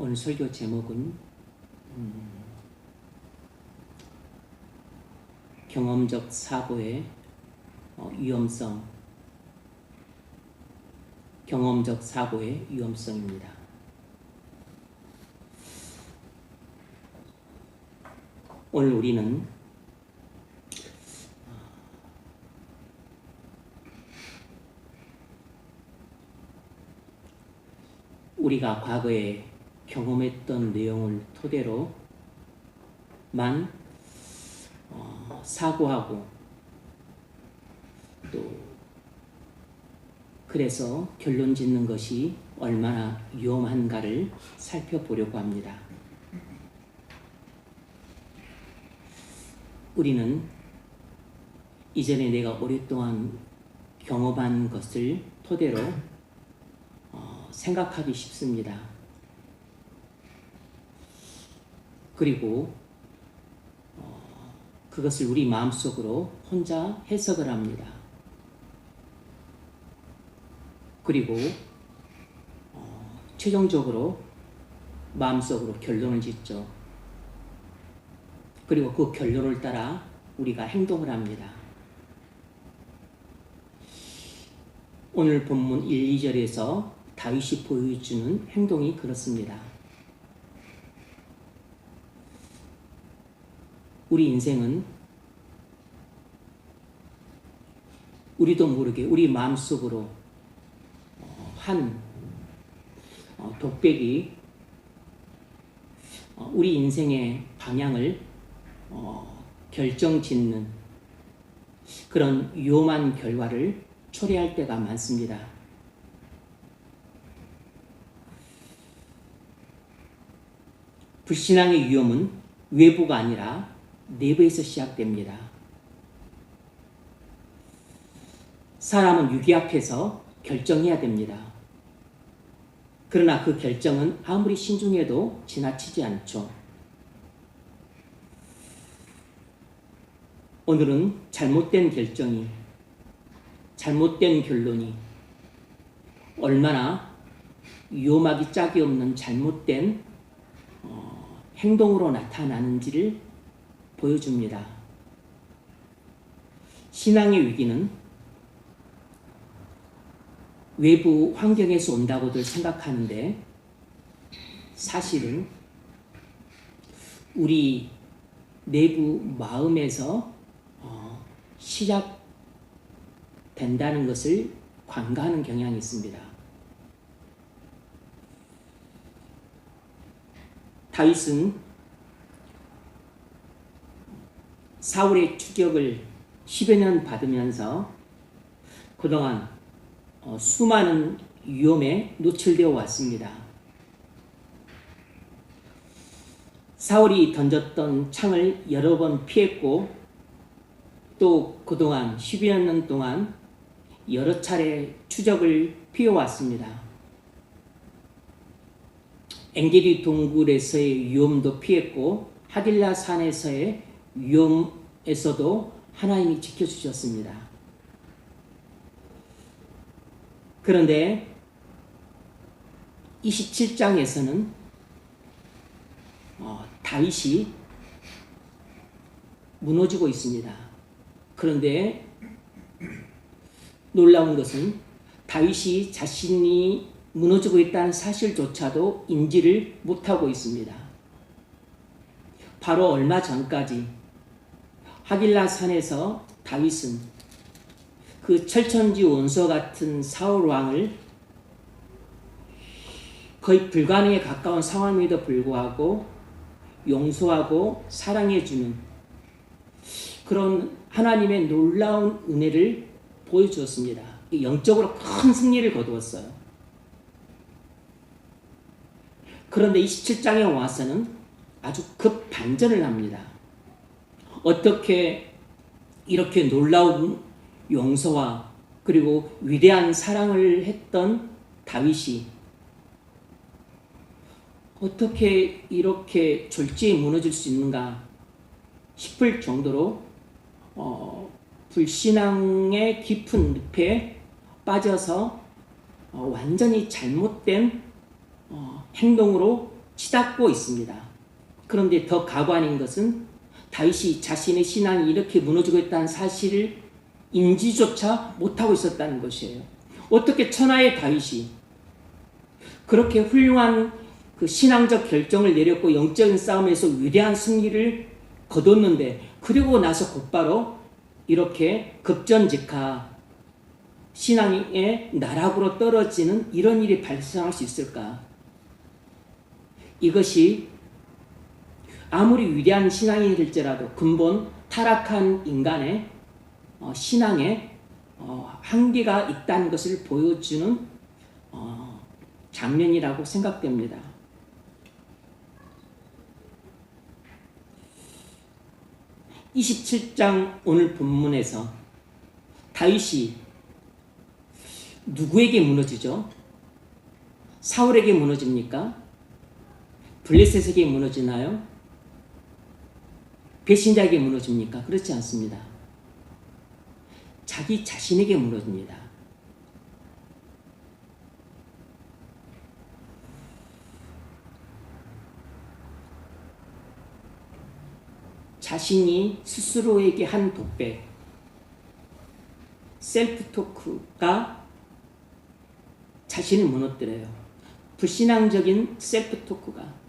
오늘 설교 제목은 경험적 사고의 위험성, 경험적 사고의 위험성입니다. 오늘 우리는 우리가 과거에 경험했던 내용을 토대로만 사고하고 또 그래서 결론 짓는 것이 얼마나 위험한가를 살펴보려고 합니다. 우리는 이전에 내가 오랫동안 경험한 것을 토대로 생각하기 쉽습니다. 그리고 그것을 우리 마음속으로 혼자 해석을 합니다. 그리고 최종적으로 마음속으로 결론을 짓죠. 그리고 그 결론을 따라 우리가 행동을 합니다. 오늘 본문 1, 2절에서 다윗이 보여주는 행동이 그렇습니다. 우리 인생은 우리도 모르게 우리 마음속으로 한 독백이 우리 인생의 방향을 결정짓는 그런 위험한 결과를 초래할 때가 많습니다. 불신앙의 위험은 외부가 아니라 내부에서 시작됩니다. 사람은 위기 앞에서 결정해야 됩니다. 그러나 그 결정은 아무리 신중해도 지나치지 않죠. 오늘은 잘못된 결정이, 잘못된 결론이 얼마나 위험하기 짝이 없는 잘못된 행동으로 나타나는지를 보여줍니다. 신앙의 위기는 외부 환경에서 온다고들 생각하는데 사실은 우리 내부 마음에서 시작된다는 것을 관가하는 경향이 있습니다. 다윗은 사울의 추격을 10여 년 받으면서 그동안 수많은 위험에 노출되어 왔습니다. 사울이 던졌던 창을 여러 번 피했고 또 그동안 10여 년 동안 여러 차례 추적을 피해왔습니다. 엔게디 동굴에서의 위험도 피했고 하딜라 산에서의 위험에서도 하나님이 지켜주셨습니다. 그런데 27장에서는 다윗이 무너지고 있습니다. 그런데 놀라운 것은 다윗이 자신이 무너지고 있다는 사실조차도 인지를 못하고 있습니다. 바로 얼마 전까지 하길라 산에서 다윗은 그 철천지 원수 같은 사울 왕을 거의 불가능에 가까운 상황임에도 불구하고 용서하고 사랑해주는 그런 하나님의 놀라운 은혜를 보여주었습니다. 영적으로 큰 승리를 거두었어요. 그런데 27장에 와서는 아주 급반전을 합니다. 어떻게 이렇게 놀라운 용서와 그리고 위대한 사랑을 했던 다윗이 어떻게 이렇게 졸지에 무너질 수 있는가 싶을 정도로 불신앙의 깊은 늪에 빠져서 완전히 잘못된 행동으로 치닫고 있습니다. 그런데 더 가관인 것은 다윗이 자신의 신앙이 이렇게 무너지고 있다는 사실을 인지조차 못하고 있었다는 것이에요. 어떻게 천하의 다윗이 그렇게 훌륭한 그 신앙적 결정을 내렸고 영적인 싸움에서 위대한 승리를 거뒀는데 그리고 나서 곧바로 이렇게 급전직하 신앙의 나락으로 떨어지는 이런 일이 발생할 수 있을까? 이것이 아무리 위대한 신앙이 될지라도 근본 타락한 인간의 신앙에 한계가 있다는 것을 보여주는 장면이라고 생각됩니다. (27장) 오늘 본문에서 다윗이 누구에게 무너지죠? 사울에게 무너집니까? 블레셋에게 무너지나요? 배신자에게 무너집니까? 그렇지 않습니다. 자기 자신에게 무너집니다. 자신이 스스로에게 한 독백, 셀프토크가 자신을 무너뜨려요. 불신앙적인 셀프토크가,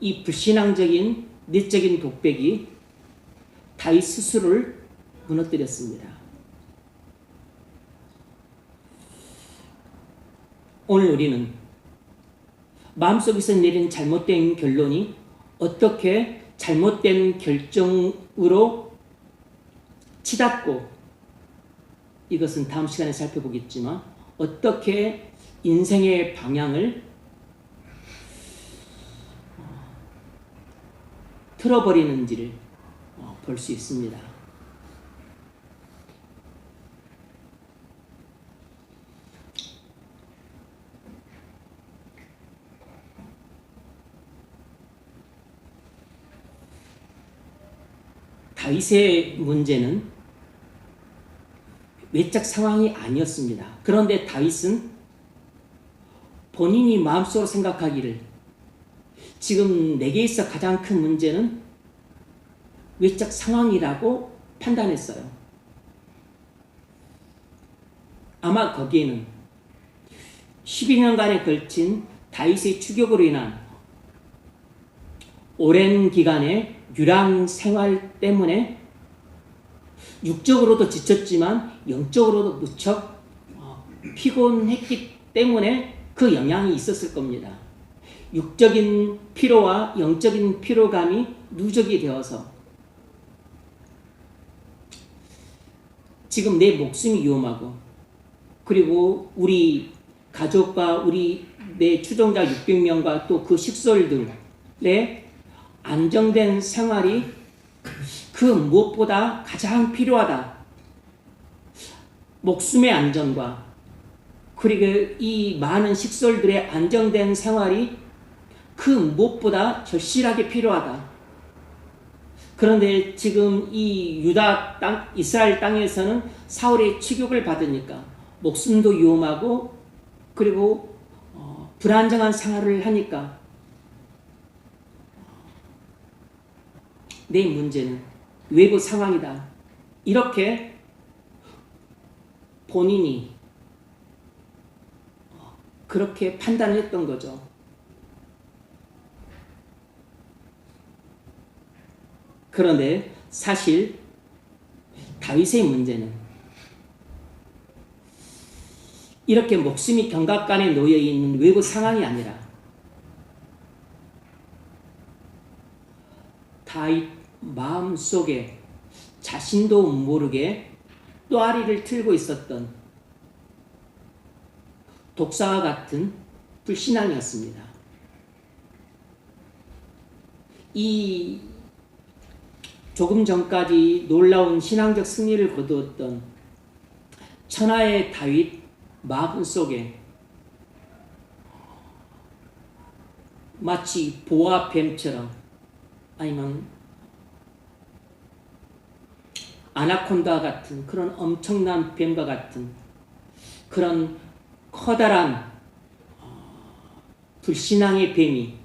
이 불신앙적인 내적인 독백이 다윗 스스로를 무너뜨렸습니다. 오늘 우리는 마음속에서 내린 잘못된 결론이 어떻게 잘못된 결정으로 치닫고, 이것은 다음 시간에 살펴보겠지만 어떻게 인생의 방향을 틀어버리는지를 볼 수 있습니다. 다윗의 문제는 외적 상황이 아니었습니다. 그런데 다윗은 본인이 마음속으로 생각하기를 지금 내게 있어 가장 큰 문제는 외적 상황이라고 판단했어요. 아마 거기에는 12년간에 걸친 다윗의 추격으로 인한 오랜 기간의 유랑 생활 때문에 육적으로도 지쳤지만 영적으로도 무척 피곤했기 때문에 그 영향이 있었을 겁니다. 육적인 피로와 영적인 피로감이 누적이 되어서 지금 내 목숨이 위험하고, 그리고 우리 가족과 내 추종자 600명과 또 그 식솔들의 안정된 생활이 그 무엇보다 가장 필요하다. 목숨의 안전과 그리고 이 많은 식솔들의 안정된 생활이 그 무엇보다 절실하게 필요하다. 그런데 지금 이 유다 땅, 이스라엘 땅에서는 사울의 추격을 받으니까 목숨도 위험하고 그리고 불안정한 생활을 하니까 내 문제는 외부 상황이다. 이렇게 본인이 그렇게 판단을 했던 거죠. 그런데 사실 다윗의 문제는 이렇게 목숨이 경각간에 놓여 있는 외부 상황이 아니라 다윗 마음속에 자신도 모르게 또아리를 틀고 있었던 독사와 같은 불신앙이었습니다. 이 조금 전까지 놀라운 신앙적 승리를 거두었던 천하의 다윗 마음속에 마치 보아 뱀처럼 아니면 아나콘다 같은 그런 엄청난 뱀과 같은 그런 커다란 불신앙의 뱀이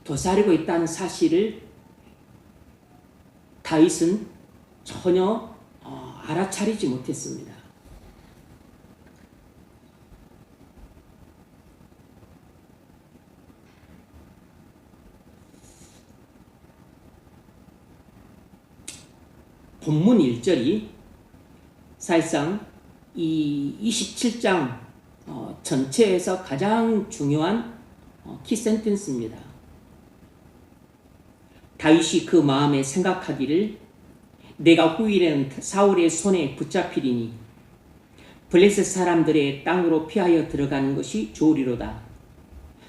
도사리고 있다는 사실을 다윗은 전혀 알아차리지 못했습니다. 본문 1절이 사실상 이 27장 전체에서 가장 중요한 키 센텐스입니다. 다윗이 그 마음에 생각하기를 내가 후일에는 사울의 손에 붙잡히리니 블레셋 사람들의 땅으로 피하여 들어가는 것이 좋으리로다.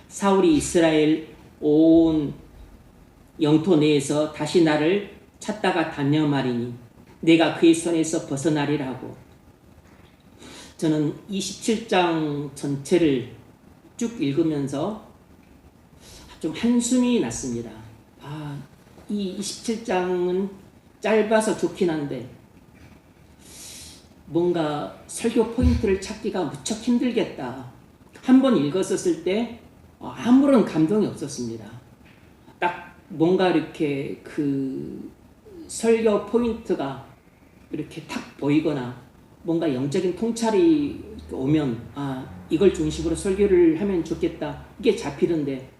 사울이 이스라엘 온 영토 내에서 다시 나를 찾다가 단념하리니 내가 그의 손에서 벗어나리라 하고, 저는 27장 전체를 쭉 읽으면서 좀 한숨이 났습니다. 이 27장은 짧아서 좋긴 한데 뭔가 설교 포인트를 찾기가 무척 힘들겠다. 한 번 읽었었을 때 아무런 감동이 없었습니다. 딱 뭔가 이렇게 그 설교 포인트가 이렇게 탁 보이거나 뭔가 영적인 통찰이 오면 이걸 중심으로 설교를 하면 좋겠다, 이게 잡히는데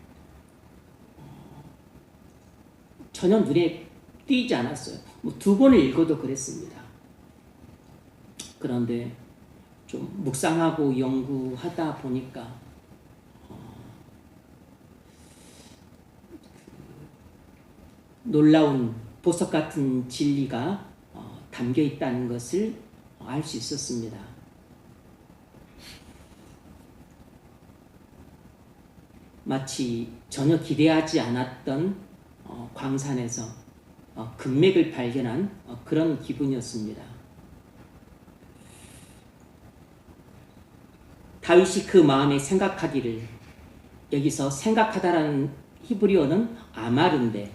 전혀 눈에 띄지 않았어요. 두 번을 읽어도 그랬습니다. 그런데 좀 묵상하고 연구하다 보니까 놀라운 보석 같은 진리가 담겨 있다는 것을 알 수 있었습니다. 마치 전혀 기대하지 않았던 광산에서 금맥을 발견한 그런 기분이었습니다. 다윗이 그 마음에 생각하기를, 여기서 생각하다라는 히브리어는 아마르인데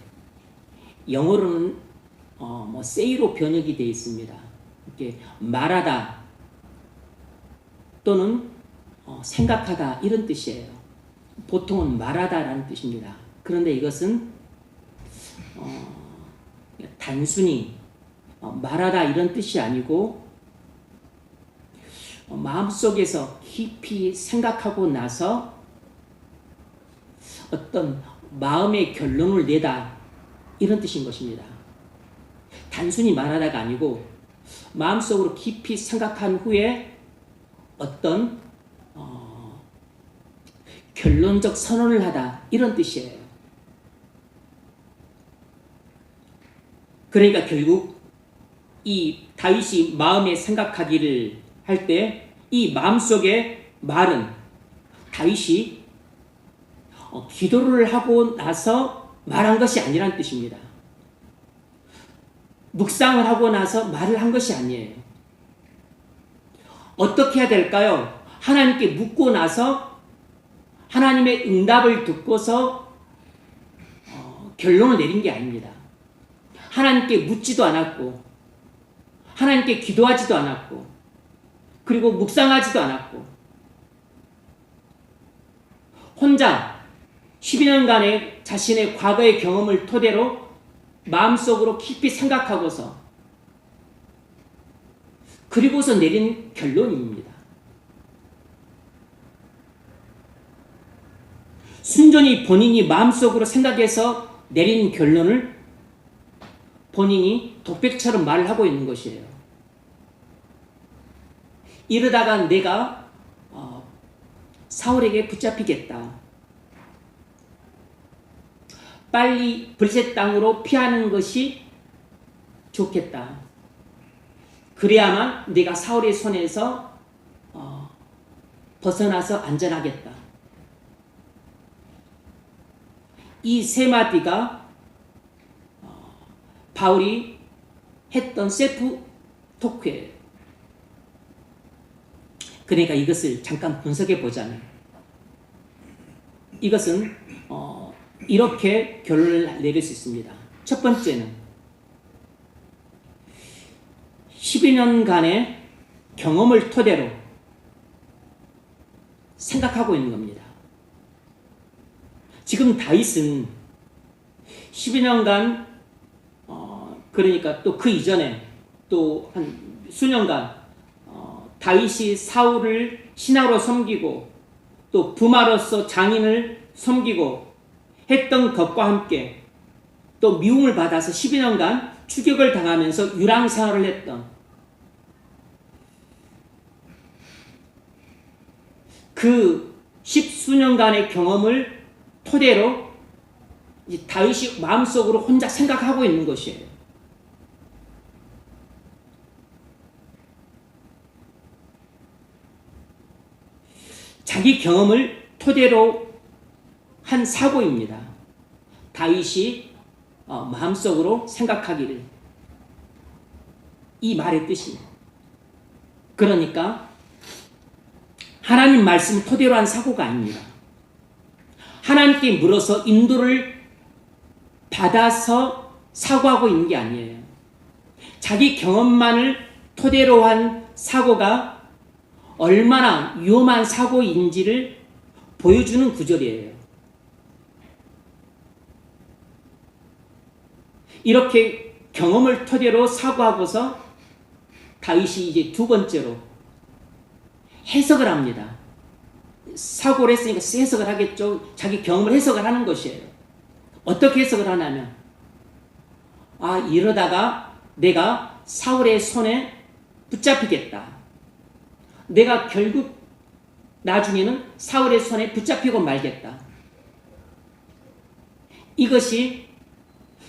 영어로는 세이로 번역이 되어 있습니다. 이렇게 말하다 또는 생각하다 이런 뜻이에요. 보통은 말하다라는 뜻입니다. 그런데 이것은 단순히 말하다 이런 뜻이 아니고 마음속에서 깊이 생각하고 나서 어떤 마음의 결론을 내다 이런 뜻인 것입니다. 단순히 말하다가 아니고 마음속으로 깊이 생각한 후에 어떤 결론적 선언을 하다 이런 뜻이에요. 그러니까 결국 이 다윗이 마음에 생각하기를 할 때 이 마음속의 말은 다윗이 기도를 하고 나서 말한 것이 아니란 뜻입니다. 묵상을 하고 나서 말을 한 것이 아니에요. 어떻게 해야 될까요? 하나님께 묻고 나서 하나님의 응답을 듣고서 결론을 내린 게 아닙니다. 하나님께 묻지도 않았고 하나님께 기도하지도 않았고 그리고 묵상하지도 않았고 혼자 12년간의 자신의 과거의 경험을 토대로 마음속으로 깊이 생각하고서 그리고서 내린 결론입니다. 순전히 본인이 마음속으로 생각해서 내린 결론을 본인이 독백처럼 말을 하고 있는 것이에요. 이러다가 내가 사울에게 붙잡히겠다. 빨리 블레셋 땅으로 피하는 것이 좋겠다. 그래야만 내가 사울의 손에서 벗어나서 안전하겠다. 이 세 마디가 바울이 했던 셀프 토크예요. 그러니까 이것을 잠깐 분석해 보자면 이것은 이렇게 결론을 내릴 수 있습니다. 첫 번째는 12년간의 경험을 토대로 생각하고 있는 겁니다. 지금 다윗은 10여 년간 그러니까 또 그 이전에 또 한 수년간 다윗이 사울을 신하로 섬기고 또 부마로서 장인을 섬기고 했던 것과 함께 또 미움을 받아서 12년간 추격을 당하면서 유랑 생활을 했던 그 10수년간의 경험을 토대로 이제 다윗이 마음속으로 혼자 생각하고 있는 것이에요. 자기 경험을 토대로 한 사고입니다. 다윗이 마음속으로 생각하기를, 이 말의 뜻이, 그러니까 하나님 말씀을 토대로 한 사고가 아닙니다. 하나님께 물어서 인도를 받아서 사고하고 있는 게 아니에요. 자기 경험만을 토대로 한 사고가 얼마나 위험한 사고인지를 보여주는 구절이에요. 이렇게 경험을 토대로 사고하고서 다윗이 이제 두 번째로 해석을 합니다. 사고를 했으니까 해석을 하겠죠. 자기 경험을 해석을 하는 것이에요. 어떻게 해석을 하냐면, 이러다가 내가 사울의 손에 붙잡히겠다. 내가 결국 나중에는 사울의 손에 붙잡히고 말겠다. 이것이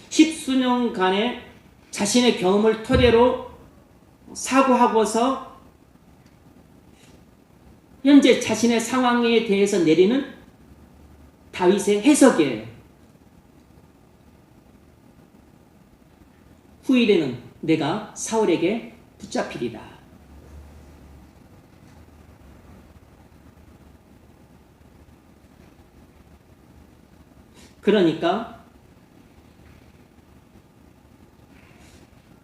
10수년간의 자신의 경험을 토대로 사고하고서 현재 자신의 상황에 대해서 내리는 다윗의 해석이에요. 후일에는 내가 사울에게 붙잡히리다. 그러니까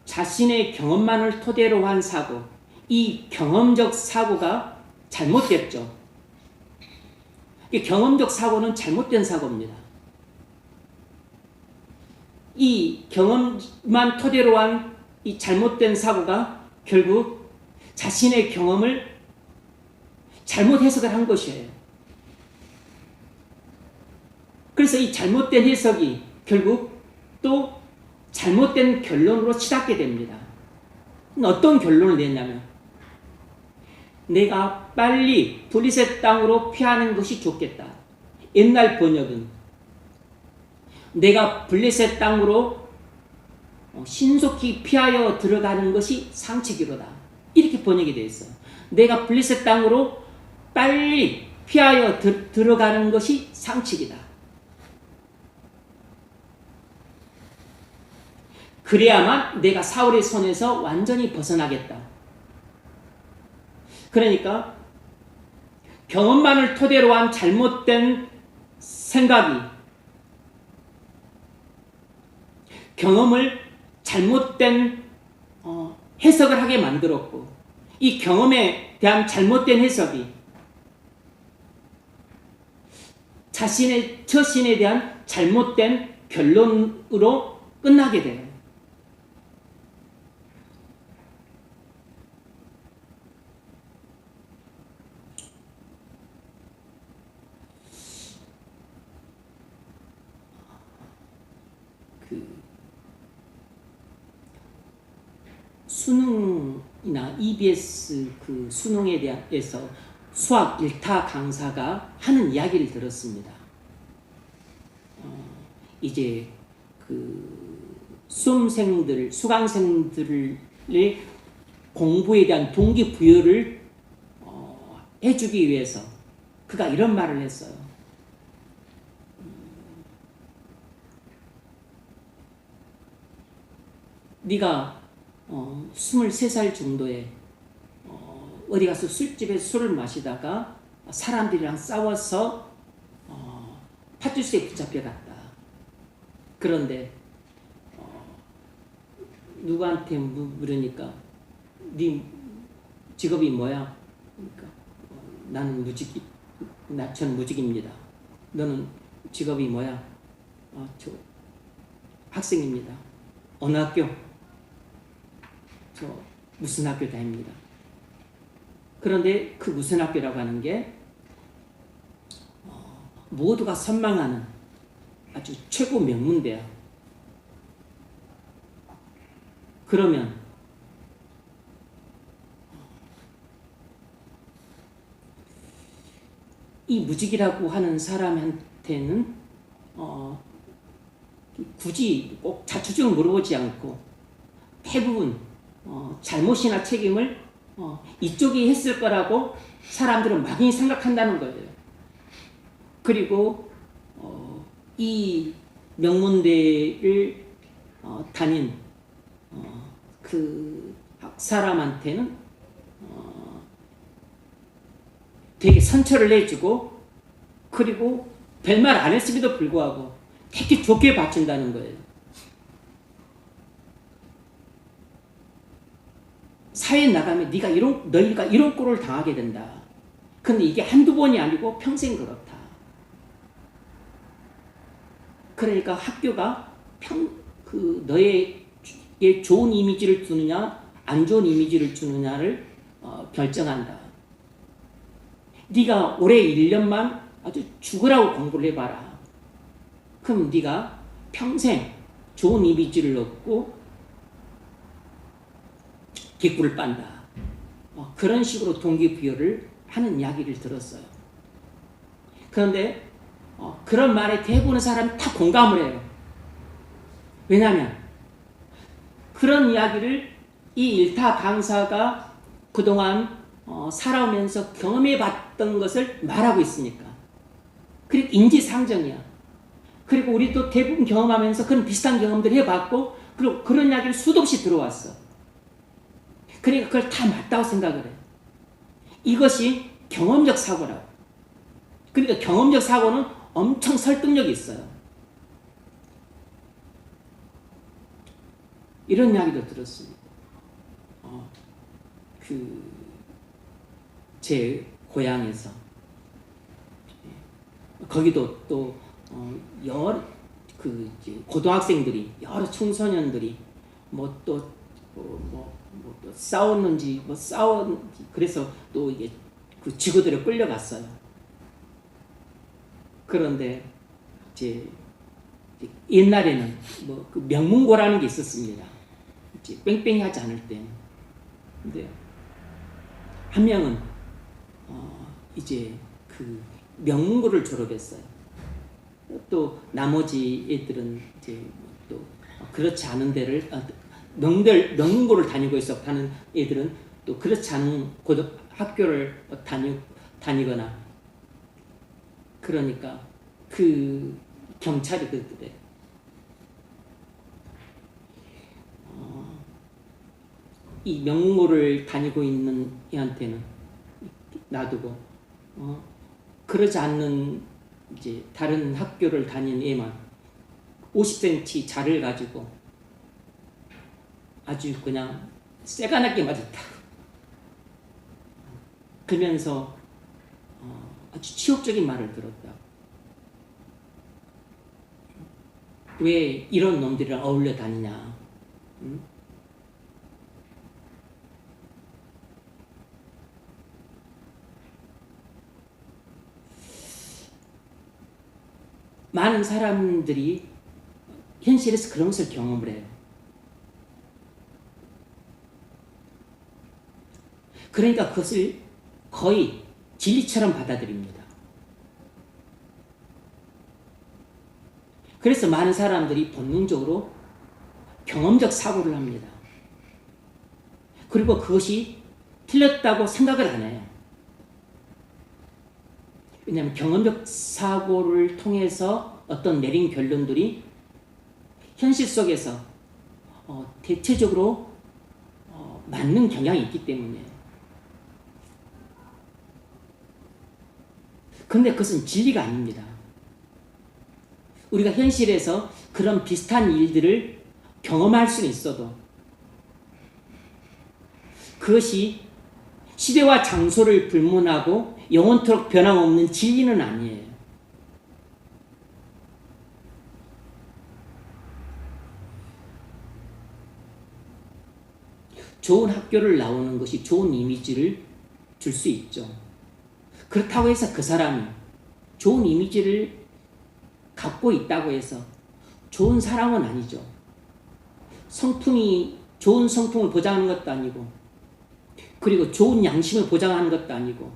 자신의 경험만을 토대로 한 사고, 이 경험적 사고가 잘못됐죠. 이 경험적 사고는 잘못된 사고입니다. 이 경험만 토대로 한 이 잘못된 사고가 결국 자신의 경험을 잘못 해석을 한 것이에요. 그래서 이 잘못된 해석이 결국 또 잘못된 결론으로 치닫게 됩니다. 어떤 결론을 냈냐면, 내가 빨리 블레셋 땅으로 피하는 것이 좋겠다. 옛날 번역은 내가 블레셋 땅으로 신속히 피하여 들어가는 것이 상책이로다. 이렇게 번역이 되어 있어요. 내가 블레셋 땅으로 빨리 피하여 들어가는 것이 상책이다. 그래야만 내가 사울의 손에서 완전히 벗어나겠다. 그러니까 경험만을 토대로 한 잘못된 생각이 경험을 잘못된 해석을 하게 만들었고, 이 경험에 대한 잘못된 해석이 자신의 처신에 대한 잘못된 결론으로 끝나게 돼요. 수능이나 EBS 그 수능에 대해서 수학 1타 강사가 하는 이야기를 들었습니다. 이제 그 수험생들, 수강생들의 공부에 대한 동기부여를 해주기 위해서 그가 이런 말을 했어요. 네가 23살 정도에 어디 가서 술집에서 술을 마시다가 사람들이랑 싸워서 파출소에 붙잡혀갔다. 그런데 누구한테 물으니까 네 직업이 뭐야? 그러니까 나는 무직이, 저는 무직입니다. 너는 직업이 뭐야? 저 학생입니다. 어느 학교? 저 무슨 학교 다닙니다. 그런데 그 무슨 학교라고 하는 게 모두가 선망하는 아주 최고 명문대야. 그러면 이 무직이라고 하는 사람한테는 굳이 꼭 자초지종을 물어보지 않고 대부분 잘못이나 책임을 이쪽이 했을 거라고 사람들은 막연히 생각한다는 거예요. 그리고 이 명문대를 다닌 그 사람한테는 되게 선처를 내주고 그리고 별말 안 했음에도 불구하고 되게 좋게 봐준다는 거예요. 사회에 나가면 너희가 이런 꼴을 당하게 된다. 근데 이게 한두 번이 아니고 평생 그렇다. 그러니까 학교가 너에게 좋은 이미지를 주느냐 안 좋은 이미지를 주느냐를 결정한다. 네가 올해 1년만 아주 죽으라고 공부를 해봐라. 그럼 네가 평생 좋은 이미지를 얻고 개꿀을 빤다. 그런 식으로 동기부여를 하는 이야기를 들었어요. 그런데 그런 말에 대부분의 사람이 다 공감을 해요. 왜냐하면 그런 이야기를 이 일타 강사가 그동안 살아오면서 경험해봤던 것을 말하고 있으니까. 그리고 인지상정이야. 그리고 우리도 대부분 경험하면서 그런 비슷한 경험들을 해봤고 그리고 그런 이야기를 수도 없이 들어왔어. 그러니까 그걸 다 맞다고 생각을 해. 이것이 경험적 사고라고. 그러니까 경험적 사고는 엄청 설득력이 있어요. 이런 이야기도 들었습니다. 제 고향에서 거기도 또 여러 고등학생들이 여러 청소년들이 또 싸웠는지 그래서 또 이게 그 지구들에 끌려갔어요. 그런데 이제 옛날에는 그 명문고라는 게 있었습니다. 이제 뺑뺑이 하지 않을 때. 근데 한 명은 이제 그 명문고를 졸업했어요. 또 나머지 애들은 이제 또 그렇지 않은 데를 명문고를 다니고 있었다는 애들은 또 그렇지 않은 학교를 다니거나 그러니까 그 경찰이 그랬대. 이 명문고를 다니고 있는 애한테는 놔두고 그러지 않는 이제 다른 학교를 다니는 애만 50cm 자를 가지고 아주 그냥 새가맣게 맞았다. 그러면서 아주 치욕적인 말을 들었다. 왜 이런 놈들이랑 어울려 다니냐? 응? 많은 사람들이 현실에서 그런 것을 경험을 해요. 그러니까 그것을 거의 진리처럼 받아들입니다. 그래서 많은 사람들이 본능적으로 경험적 사고를 합니다. 그리고 그것이 틀렸다고 생각을 안 해요. 왜냐하면 경험적 사고를 통해서 어떤 내린 결론들이 현실 속에서 대체적으로 맞는 경향이 있기 때문에. 그런데 그것은 진리가 아닙니다. 우리가 현실에서 그런 비슷한 일들을 경험할 수는 있어도 그것이 시대와 장소를 불문하고 영원토록 변함없는 진리는 아니에요. 좋은 학교를 나오는 것이 좋은 이미지를 줄 수 있죠. 그렇다고 해서 그 사람이 좋은 이미지를 갖고 있다고 해서 좋은 사람은 아니죠. 성품이 좋은 성품을 보장하는 것도 아니고, 그리고 좋은 양심을 보장하는 것도 아니고,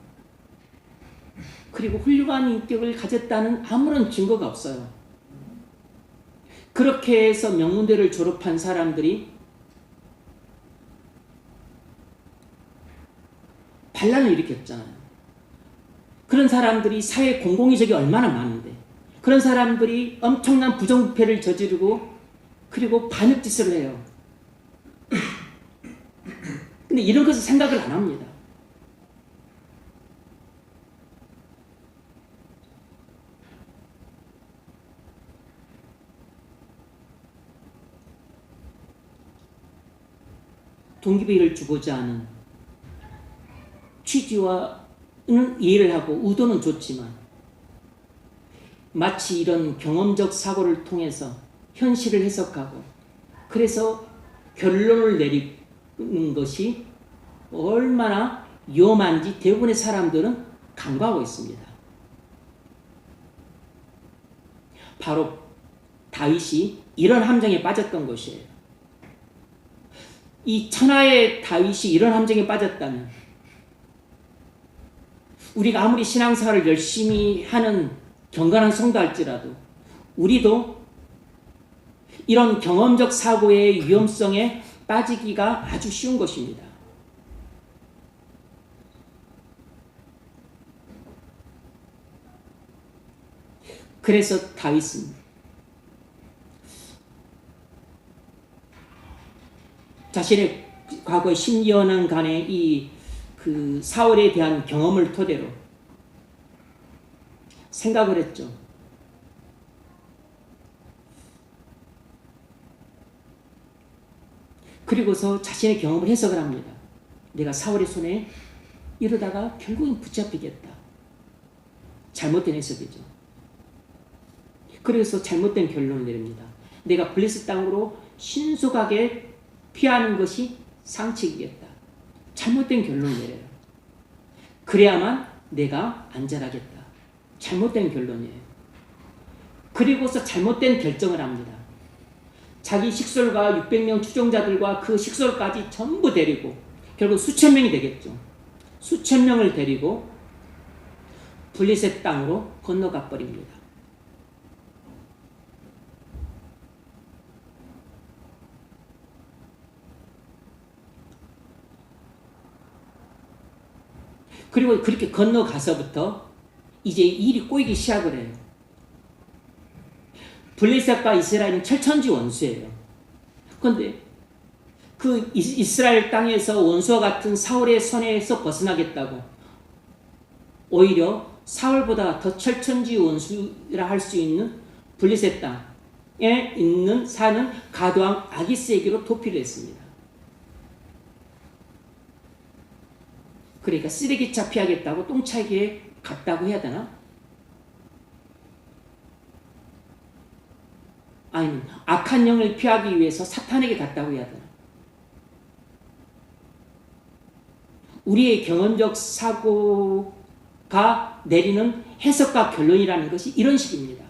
그리고 훌륭한 인격을 가졌다는 아무런 증거가 없어요. 그렇게 해서 명문대를 졸업한 사람들이 반란을 일으켰잖아요. 그런 사람들이 사회 공공의적이 얼마나 많은데, 그런 사람들이 엄청난 부정부패를 저지르고 그리고 반역짓을 해요. 근데 이런 것을 생각을 안 합니다. 동기부여를 주고자 하는 취지와는 이해를 하고 의도는 좋지만, 마치 이런 경험적 사고를 통해서 현실을 해석하고 그래서 결론을 내리는 것이 얼마나 위험한지 대부분의 사람들은 간과하고 있습니다. 바로 다윗이 이런 함정에 빠졌던 것이에요. 이 천하의 다윗이 이런 함정에 빠졌다면, 우리가 아무리 신앙생활을 열심히 하는 경건한 성도할지라도 우리도 이런 경험적 사고의 위험성에 빠지기가 아주 쉬운 것입니다. 그래서 다윗은 자신의 과거 10여 년간의 그 사울에 대한 경험을 토대로 생각을 했죠. 그리고서 자신의 경험을 해석을 합니다. 내가 사울의 손에 이러다가 결국은 붙잡히겠다. 잘못된 해석이죠. 그래서 잘못된 결론을 내립니다. 내가 블레셋 땅으로 신속하게 피하는 것이 상책이겠다. 잘못된 결론을 내려요. 그래야만 내가 안전하겠다. 잘못된 결론이에요. 그리고서 잘못된 결정을 합니다. 자기 식솔과 600명 추종자들과 그 식솔까지 전부 데리고, 결국 수천 명이 되겠죠. 수천 명을 데리고 블레셋 땅으로 건너가 버립니다. 그리고 그렇게 건너가서부터 이제 일이 꼬이기 시작을 해요. 블레셋과 이스라엘은 철천지 원수예요. 그런데 그 이스라엘 땅에서 원수와 같은 사울의 손에서 벗어나겠다고 오히려 사울보다 더 철천지 원수라 할 수 있는 블레셋 땅에 있는 사는 가드왕 아기스에게로 도피를 했습니다. 그러니까 쓰레기차 피하겠다고 똥차기에 갔다고 해야 되나? 아니면 악한 영을 피하기 위해서 사탄에게 갔다고 해야 되나? 우리의 경험적 사고가 내리는 해석과 결론이라는 것이 이런 식입니다.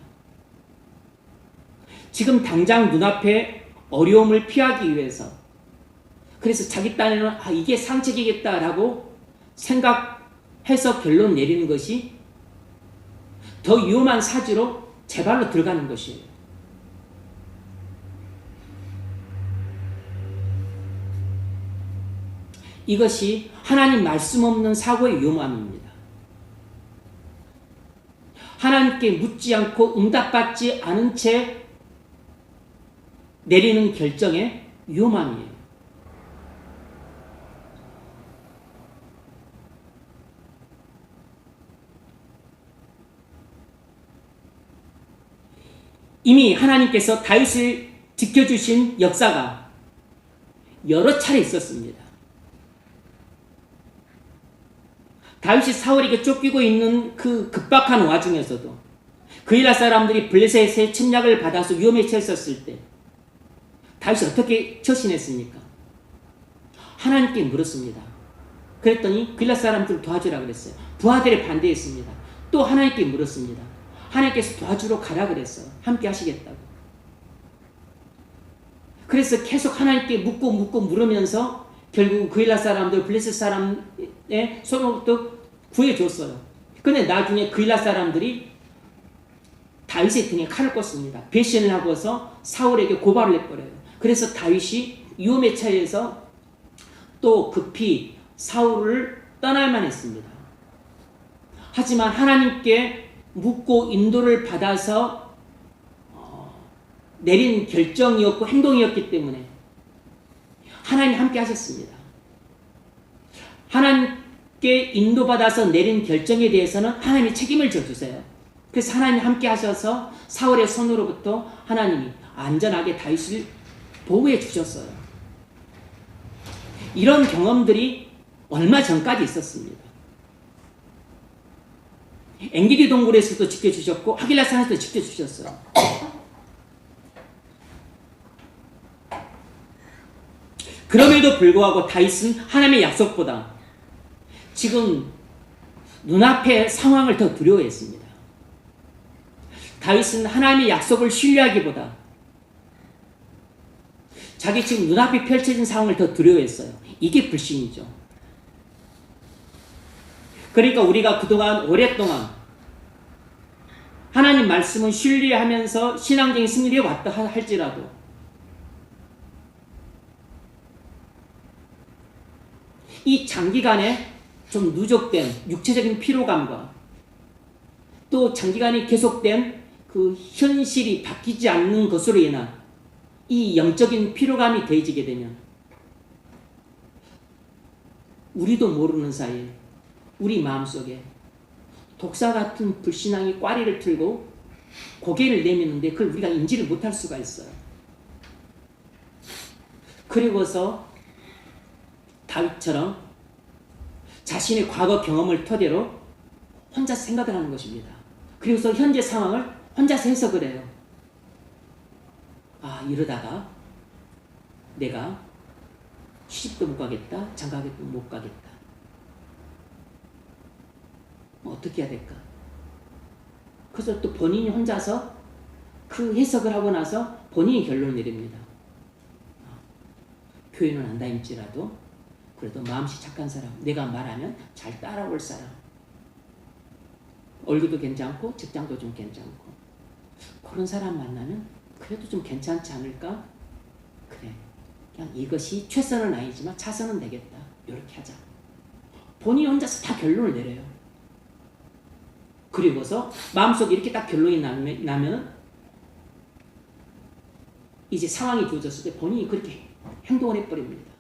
지금 당장 눈앞에 어려움을 피하기 위해서, 그래서 자기 딴에는 이게 상책이겠다라고 생각해서 결론 내리는 것이 더 위험한 사지로 제 발로 들어가는 것이에요. 이것이 하나님 말씀 없는 사고의 위험함입니다. 하나님께 묻지 않고 응답받지 않은 채 내리는 결정의 위험함이에요. 이미 하나님께서 다윗을 지켜주신 역사가 여러 차례 있었습니다. 다윗이 사울에게 쫓기고 있는 그 급박한 와중에서도 그이라 사람들이 블레셋의 침략을 받아서 위험에 처했었을 때 다윗이 어떻게 처신했습니까? 하나님께 물었습니다. 그랬더니 그일라 사람들 도와주라 그랬어요. 부하들이 반대했습니다. 또 하나님께 물었습니다. 하나님께서 도와주러 가라 그랬어요. 함께 하시겠다고. 그래서 계속 하나님께 묻고 물으면서 결국 그일라 사람들 블레셋 사람의 손으로부터 구해줬어요. 근데 나중에 그일라 사람들이 다윗의 등에 칼을 꽂습니다. 배신을 하고서 사울에게 고발을 해버려요. 그래서 다윗이 위험에 처해서 또 급히 사울을 떠날만 했습니다. 하지만 하나님께 묻고 인도를 받아서 내린 결정이었고 행동이었기 때문에 하나님 함께 하셨습니다. 하나님께 인도받아서 내린 결정에 대해서는 하나님이 책임을 져주세요. 그래서 하나님이 함께 하셔서 사울의 손으로부터 하나님이 안전하게 다윗을 보호해 주셨어요. 이런 경험들이 얼마 전까지 있었습니다. 엔게디 동굴에서도 지켜주셨고 하길라 산에서도 지켜주셨어요. 그럼에도 불구하고 다윗은 하나님의 약속보다 지금 눈앞의 상황을 더 두려워했습니다. 다윗은 하나님의 약속을 신뢰하기보다 자기 지금 눈앞에 펼쳐진 상황을 더 두려워했어요. 이게 불신이죠. 그러니까 우리가 그동안 오랫동안 하나님 말씀을 신뢰하면서 신앙적인 승리에 왔다 할지라도 이 장기간에 좀 누적된 육체적인 피로감과 또 장기간이 계속된 그 현실이 바뀌지 않는 것으로 인한 이 영적인 피로감이 더해지게 되면 우리도 모르는 사이에 우리 마음속에 독사 같은 불신앙이 꽈리를 틀고 고개를 내미는데 그걸 우리가 인지를 못할 수가 있어요. 그리고서 다윗처럼 자신의 과거 경험을 토대로 혼자 생각을 하는 것입니다. 그리고서 현재 상황을 혼자서 해석을 해요. 아, 이러다가 내가 시집도 못 가겠다, 장가도 못 가겠다. 어떻게 해야 될까? 그래서 또 본인이 혼자서 그 해석을 하고 나서 본인이 결론을 내립니다. 교회는 안 다닐지라도 그래도 마음씨 착한 사람, 내가 말하면 잘 따라올 사람, 얼굴도 괜찮고 직장도 좀 괜찮고 그런 사람 만나면 그래도 좀 괜찮지 않을까? 그래, 그냥 이것이 최선은 아니지만 차선은 되겠다. 이렇게 하자. 본인이 혼자서 다 결론을 내려요. 그리고서 마음속에 이렇게 딱 결론이 나면은 이제 상황이 주어졌을 때 본인이 그렇게 행동을 해버립니다.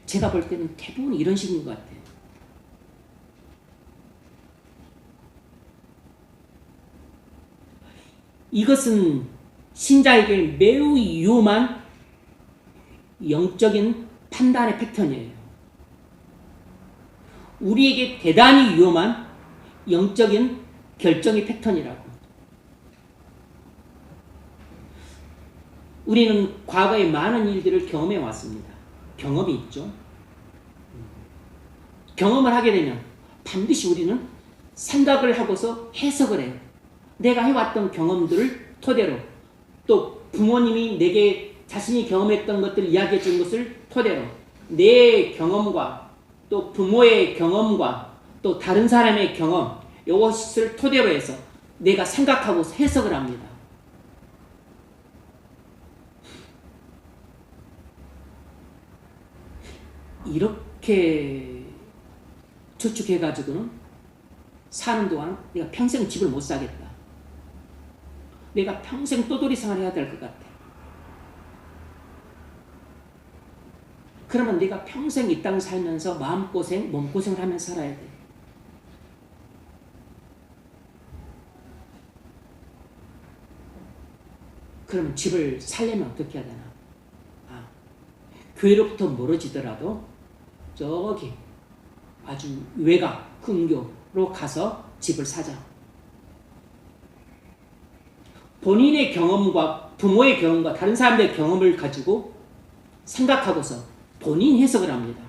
제가 볼 때는 대부분 이런 식인 것 같아요. 이것은 신자에게 매우 위험한 영적인 판단의 패턴이에요. 우리에게 대단히 위험한 영적인 결정의 패턴이라고. 우리는 과거에 많은 일들을 경험해 왔습니다. 경험이 있죠. 경험을 하게 되면 반드시 우리는 생각을 하고서 해석을 해요. 내가 해왔던 경험들을 토대로 또 부모님이 내게 자신이 경험했던 것들을 이야기해 준 것을 토대로 내 경험과 또 부모의 경험과 또 다른 사람의 경험 이것을 토대로 해서 내가 생각하고 해석을 합니다. 이렇게 추측해가지고는 사는 동안 내가 평생 집을 못 사겠다. 내가 평생 떠돌이 생활을 해야 될 것 같아. 그러면 내가 평생 이 땅 살면서 마음고생, 몸고생을 하면서 살아야 돼. 그러면 집을 살려면 어떻게 해야 되나? 아, 교회로부터 멀어지더라도 저기 아주 외곽, 근교로 가서 집을 사자. 본인의 경험과 부모의 경험과 다른 사람들의 경험을 가지고 생각하고서 본인 해석을 합니다.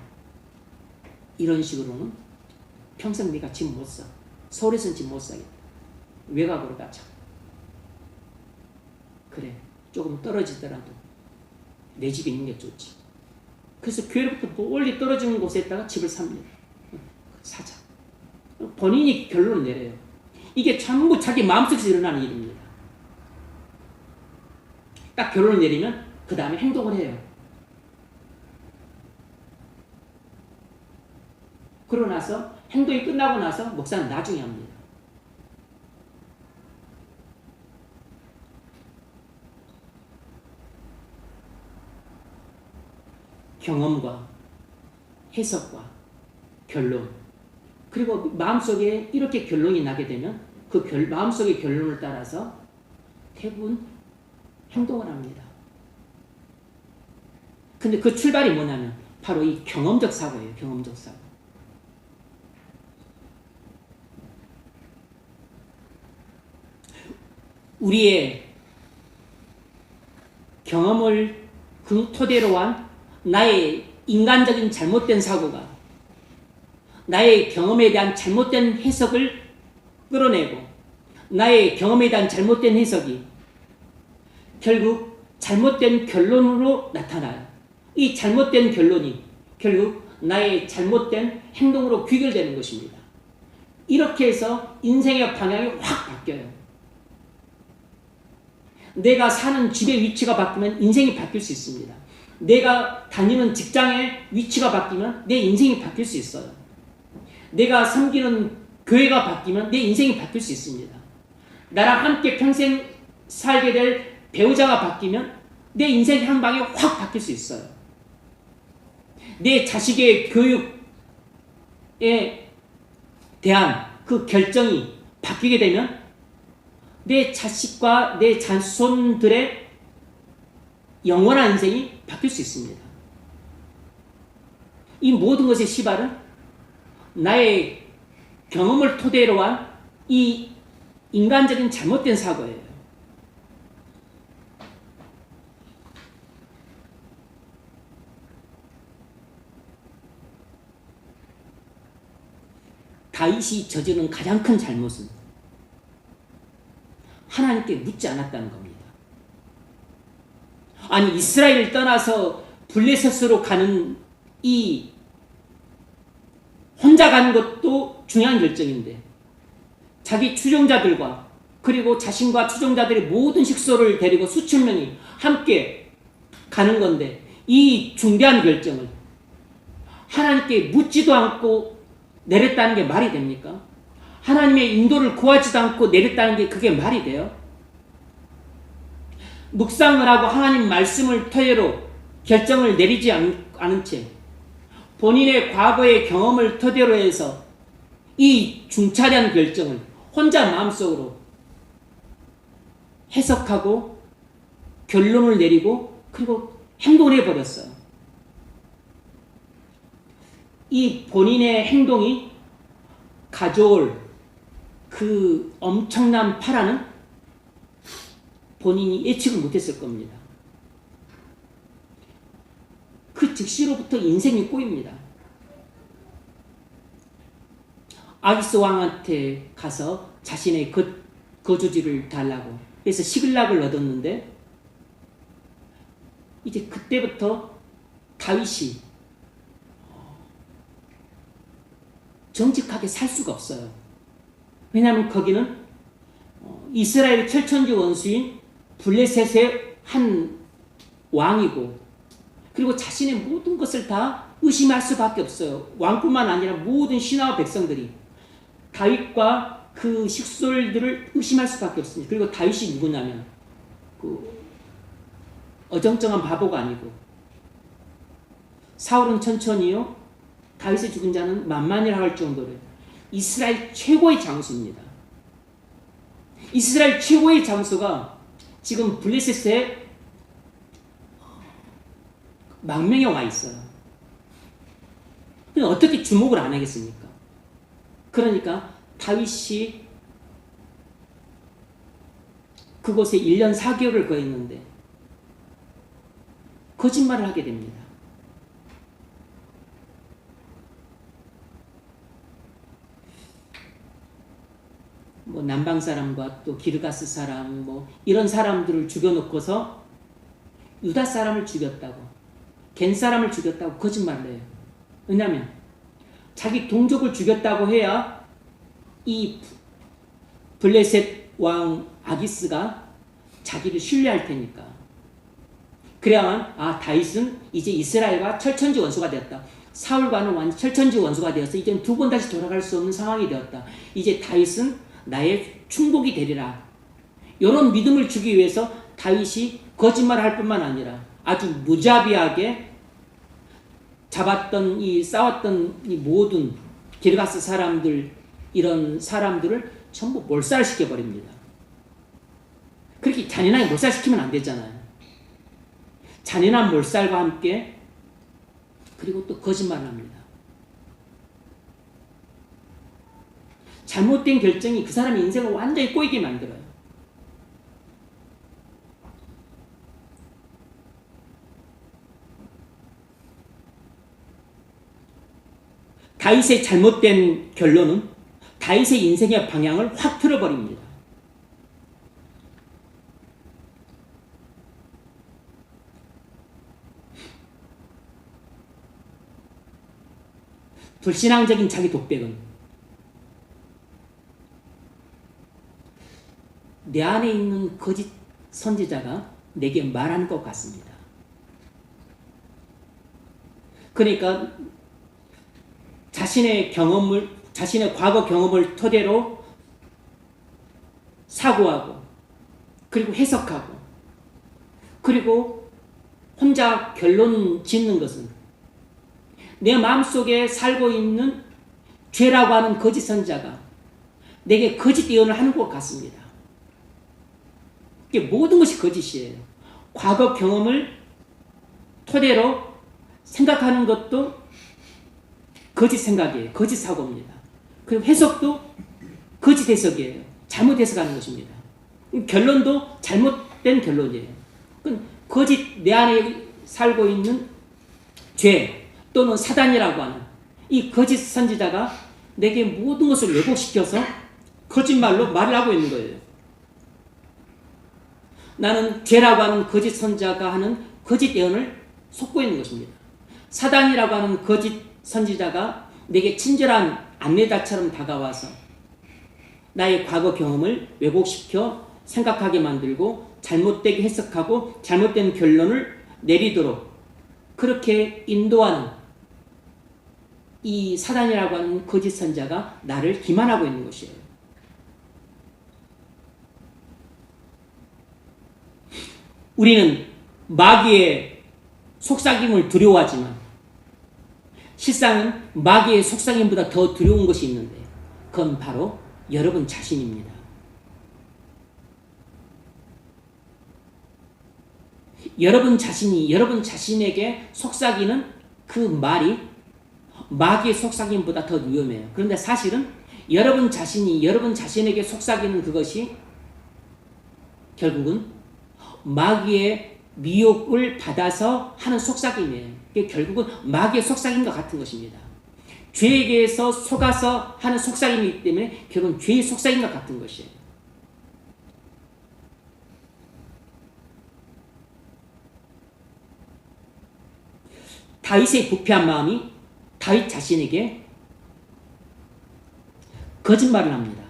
이런 식으로는 평생 내가 집 못 사. 서울에서는 집 못 사겠다. 외곽으로 가자. 그래, 조금 떨어지더라도 내 집에 있는 게 좋지. 그래서 교회로부터 멀리 떨어지는 곳에다가 집을 삽니다. 사자. 본인이 결론을 내려요. 이게 전부 자기 마음속에서 일어나는 일입니다. 딱 결론을 내리면 그 다음에 행동을 해요. 그러고 나서 행동이 끝나고 나서 목사는 나중에 합니다. 경험과 해석과 결론, 그리고 마음속에 이렇게 결론이 나게 되면 그 마음속의 결론을 따라서 대부분 행동을 합니다. 근데 그 출발이 뭐냐면 바로 이 경험적 사고예요. 경험적 사고. 우리의 경험을 그 토대로 한 나의 인간적인 잘못된 사고가 나의 경험에 대한 잘못된 해석을 끌어내고 나의 경험에 대한 잘못된 해석이 결국 잘못된 결론으로 나타나요. 이 잘못된 결론이 결국 나의 잘못된 행동으로 귀결되는 것입니다. 이렇게 해서 인생의 방향이 확 바뀌어요. 내가 사는 집의 위치가 바뀌면 인생이 바뀔 수 있습니다. 내가 다니는 직장의 위치가 바뀌면 내 인생이 바뀔 수 있어요. 내가 섬기는 교회가 바뀌면 내 인생이 바뀔 수 있습니다. 나랑 함께 평생 살게 될 배우자가 바뀌면 내 인생 향방이 확 바뀔 수 있어요. 내 자식의 교육에 대한 그 결정이 바뀌게 되면 내 자식과 내 자손들의 영원한 인생이 바뀔 수 있습니다. 이 모든 것의 시발은 나의 경험을 토대로 한 이 인간적인 잘못된 사고예요. 다윗이 저지른 가장 큰 잘못은 하나님께 묻지 않았다는 겁니다. 아니, 이스라엘을 떠나서 블레셋으로 가는 이 혼자 가는 것도 중요한 결정인데 자기 추종자들과 그리고 자신과 추종자들의 모든 식소를 데리고 수천 명이 함께 가는 건데 이 중대한 결정을 하나님께 묻지도 않고 내렸다는 게 말이 됩니까? 하나님의 인도를 구하지도 않고 내렸다는 게 그게 말이 돼요? 묵상을 하고 하나님 말씀을 토대로 결정을 내리지 않은 채 본인의 과거의 경험을 토대로 해서 이 중차대한 결정을 혼자 마음속으로 해석하고 결론을 내리고 그리고 행동을 해버렸어요. 이 본인의 행동이 가져올 그 엄청난 파란은 본인이 예측을 못했을 겁니다. 그 즉시로부터 인생이 꼬입니다. 아기스 왕한테 가서 자신의 거주지를 달라고 그래서 시글락을 얻었는데 이제 그때부터 다윗이 정직하게 살 수가 없어요. 왜냐하면 거기는 이스라엘 철천지 원수인 블레셋의 한 왕이고 그리고 자신의 모든 것을 다 의심할 수밖에 없어요. 왕뿐만 아니라 모든 신하와 백성들이 다윗과 그 식솔들을 의심할 수밖에 없습니다. 그리고 다윗이 누구냐면 그 어정쩡한 바보가 아니고 사울은 천천히요 다윗의 죽은 자는 만만이라 할 정도로 이스라엘 최고의 장수입니다. 이스라엘 최고의 장수가 지금 블레셋에 망명에 와 있어요. 어떻게 주목을 안 하겠습니까? 그러니까 다윗이 그곳에 1년 4개월을 거했는데 거짓말을 하게 됩니다. 뭐 남방 사람과 또 기르가스 사람 뭐 이런 사람들을 죽여놓고서 유다 사람을 죽였다고, 겐 사람을 죽였다고 거짓말을 해요. 왜냐하면 자기 동족을 죽였다고 해야 이 블레셋 왕 아기스가 자기를 신뢰할 테니까. 그래야만 다윗은 이제 이스라엘과 철천지 원수가 되었다. 사울과는 완전 철천지 원수가 되어서 이제 두 번 다시 돌아갈 수 없는 상황이 되었다. 이제 다윗은 나의 충복이 되리라. 이런 믿음을 주기 위해서 다윗이 거짓말을 할 뿐만 아니라 아주 무자비하게 잡았던 싸웠던 이 모든 기르가스 사람들, 이런 사람들을 전부 몰살시켜 버립니다. 그렇게 잔인하게 몰살시키면 안 되잖아요. 잔인한 몰살과 함께 그리고 또 거짓말을 합니다. 잘못된 결정이 그 사람의 인생을 완전히 꼬이게 만들어요. 다윗의 잘못된 결론은 다윗의 인생의 방향을 확 틀어버립니다. 불신앙적인 자기 독백은 내 안에 있는 거짓 선지자가 내게 말하는 것 같습니다. 그러니까 자신의 과거 경험을 토대로 사고하고 그리고 해석하고 그리고 혼자 결론 짓는 것은 내 마음속에 살고 있는 죄라고 하는 거짓 선지자가 내게 거짓 예언을 하는 것 같습니다. 이게 모든 것이 거짓이에요. 과거 경험을 토대로 생각하는 것도 거짓 생각이에요. 거짓 사고입니다. 그리고 해석도 거짓 해석이에요. 잘못 해석하는 것입니다. 결론도 잘못된 결론이에요. 거짓 내 안에 살고 있는 죄 또는 사단이라고 하는 이 거짓 선지자가 내게 모든 것을 왜곡시켜서 거짓말로 말을 하고 있는 거예요. 나는 죄라고 하는 거짓 선지자가 하는 거짓 예언을 속고 있는 것입니다. 사단이라고 하는 거짓 선지자가 내게 친절한 안내자처럼 다가와서 나의 과거 경험을 왜곡시켜 생각하게 만들고 잘못되게 해석하고 잘못된 결론을 내리도록 그렇게 인도하는 이 사단이라고 하는 거짓 선지자가 나를 기만하고 있는 것이에요. 우리는 마귀의 속삭임을 두려워하지만 실상은 마귀의 속삭임보다 더 두려운 것이 있는데 그건 바로 여러분 자신입니다. 여러분 자신이 여러분 자신에게 속삭이는 그 말이 마귀의 속삭임보다 더 위험해요. 그런데 사실은 여러분 자신이 여러분 자신에게 속삭이는 그것이 결국은 마귀의 미혹을 받아서 하는 속삭임이에요. 결국은 마귀의 속삭임과 같은 것입니다. 죄에게서 속아서 하는 속삭임이기 때문에 결국은 죄의 속삭임과 같은 것이에요. 다윗의 부패한 마음이 다윗 자신에게 거짓말을 합니다.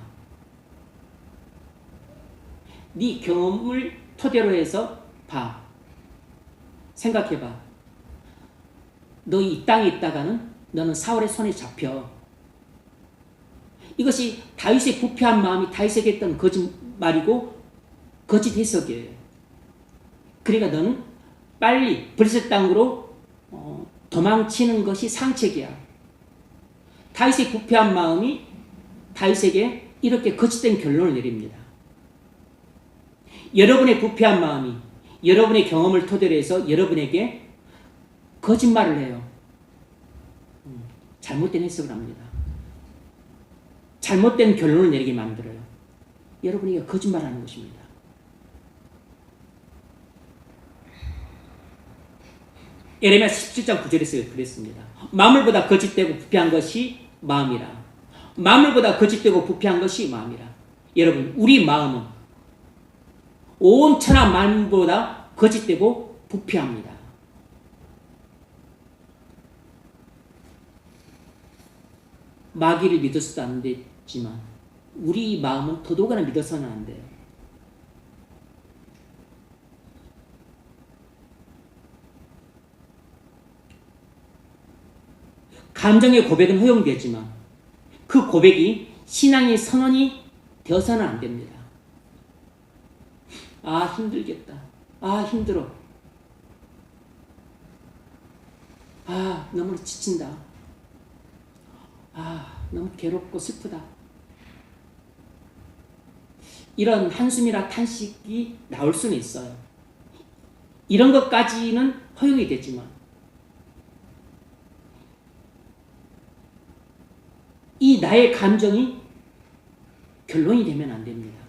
네 경험을 토대로 해서 봐. 생각해봐. 너 이 땅에 있다가는 너는 사울의 손에 잡혀. 이것이 다윗의 부패한 마음이 다윗에게 했던 거짓말이고 거짓 해석이에요. 그러니까 너는 빨리 블레셋 땅으로 도망치는 것이 상책이야. 다윗의 부패한 마음이 다윗에게 이렇게 거짓된 결론을 내립니다. 여러분의 부패한 마음이 여러분의 경험을 토대로 해서 여러분에게 거짓말을 해요. 잘못된 해석을 합니다. 잘못된 결론을 내리게 만들어요. 여러분에게 거짓말하는 것입니다. 에레미야 17장 9절에서 그랬습니다. 만물보다 거짓되고 부패한 것이 마음이라. 만물보다 거짓되고 부패한 것이 마음이라. 여러분, 우리 마음은 온 천하 만물보다 거짓되고 부패합니다. 마귀를 믿어서도 안 됐지만 우리 마음은 더더욱이나 믿어서는 안 돼요. 감정의 고백은 허용되지만 그 고백이 신앙의 선언이 되어서는 안 됩니다. 아, 힘들겠다. 아, 힘들어. 아, 너무 지친다. 아, 너무 괴롭고 슬프다. 이런 한숨이나 탄식이 나올 수는 있어요. 이런 것까지는 허용이 되지만 이 나의 감정이 결론이 되면 안 됩니다.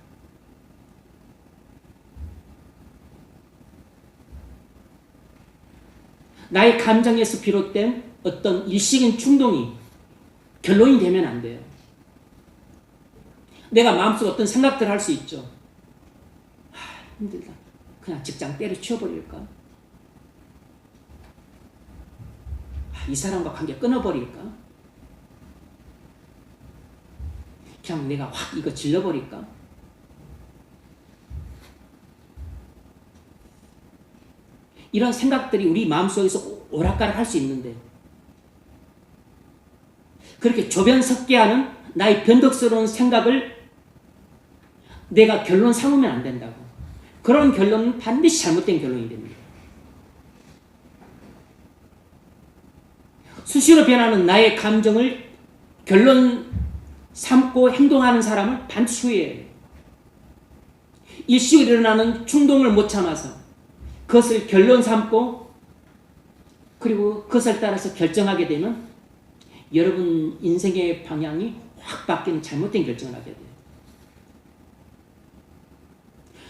나의 감정에서 비롯된 어떤 일시적인 충동이 결론이 되면 안 돼요. 내가 마음속에 어떤 생각들을 할 수 있죠. 아, 힘들다. 그냥 직장 때려치워버릴까? 아, 이 사람과 관계 끊어버릴까? 그냥 내가 확 이거 질러버릴까? 이런 생각들이 우리 마음속에서 오락가락 할 수 있는데 그렇게 조변석계하는 나의 변덕스러운 생각을 내가 결론 삼으면 안 된다고. 그런 결론은 반드시 잘못된 결론이 됩니다. 수시로 변하는 나의 감정을 결론 삼고 행동하는 사람을 반드시 후회해야 해요. 일시로 일어나는 충동을 못 참아서 그것을 결론 삼고 그리고 그것을 따라서 결정하게 되면 여러분 인생의 방향이 확 바뀌는 잘못된 결정을 하게 돼요.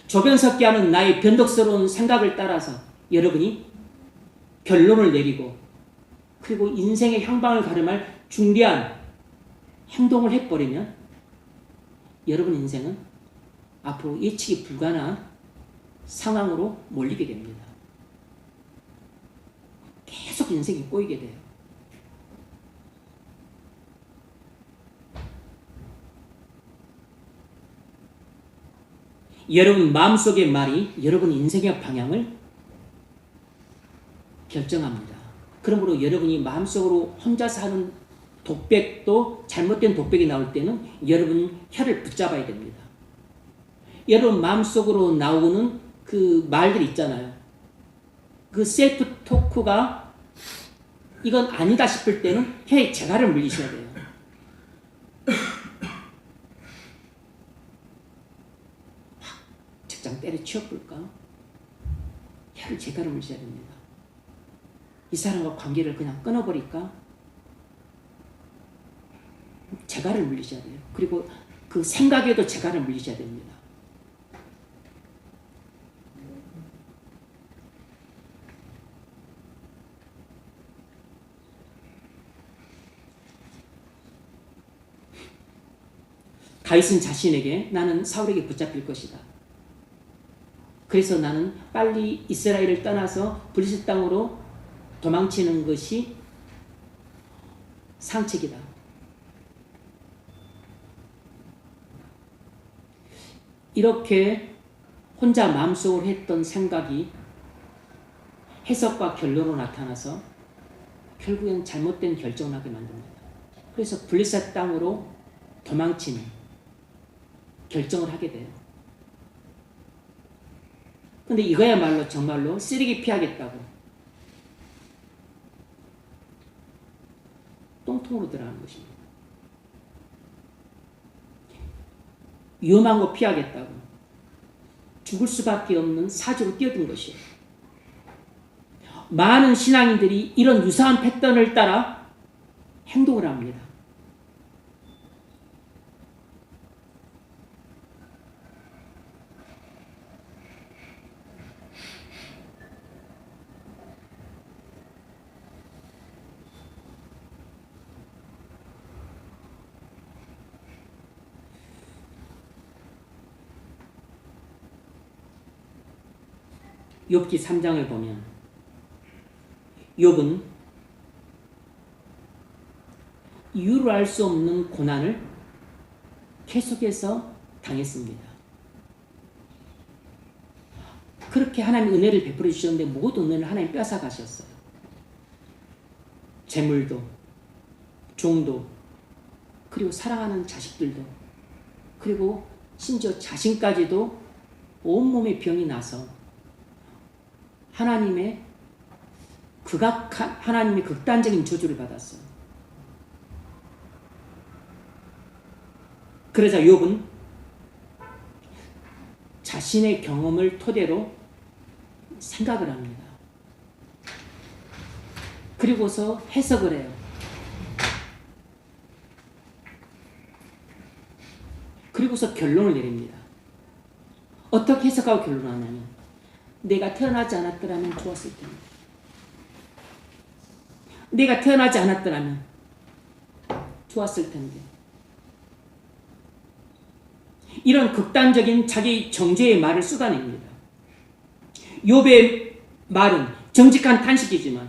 조변석기 하는 나의 변덕스러운 생각을 따라서 여러분이 결론을 내리고 그리고 인생의 향방을 가름할 중대한 행동을 해버리면 여러분 인생은 앞으로 예측이 불가능한 상황으로 몰리게 됩니다. 계속 인생이 꼬이게 돼요. 여러분 마음속의 말이 여러분 인생의 방향을 결정합니다. 그러므로 여러분이 마음속으로 혼자서 하는 독백도 잘못된 독백이 나올 때는 여러분 혀를 붙잡아야 됩니다. 여러분 마음속으로 나오는 그 말들 있잖아요. 그 셀프 토크가 이건 아니다 싶을 때는 혀에 재갈을 물리셔야 돼요. 직장 때려치워볼까? 혀를 재갈을 물리셔야 됩니다. 이 사람과 관계를 그냥 끊어버릴까? 재갈을 물리셔야 돼요. 그리고 그 생각에도 재갈을 물리셔야 됩니다. 다윗은 자신에게 나는 사울에게 붙잡힐 것이다. 그래서 나는 빨리 이스라엘을 떠나서 블레셋 땅으로 도망치는 것이 상책이다. 이렇게 혼자 마음속으로 했던 생각이 해석과 결론으로 나타나서 결국엔 잘못된 결정을 하게 만듭니다. 그래서 블레셋 땅으로 도망치는 결정을 하게 돼요. 근데 이거야말로 정말로 쓰레기 피하겠다고 똥통으로 들어가는 것입니다. 위험한 거 피하겠다고 죽을 수밖에 없는 사지로 뛰어든 것이에요. 많은 신앙인들이 이런 유사한 패턴을 따라 행동을 합니다. 욥기 3장을 보면 욥은 이유를 알 수 없는 고난을 계속해서 당했습니다. 그렇게 하나님 은혜를 베풀어 주셨는데 모든 은혜를 하나님 뺏어 가셨어요. 재물도, 종도, 그리고 사랑하는 자식들도, 그리고 심지어 자신까지도 온몸에 병이 나서 하나님의 극단적인 저주를 받았어요. 그러자 욥은 자신의 경험을 토대로 생각을 합니다. 그리고서 해석을 해요. 그리고서 결론을 내립니다. 어떻게 해석하고 결론하냐면, 내가 태어나지 않았더라면 좋았을 텐데, 내가 태어나지 않았더라면 좋았을 텐데, 이런 극단적인 자기 정죄의 말을 쏟아냅니다. 욥의 말은 정직한 탄식이지만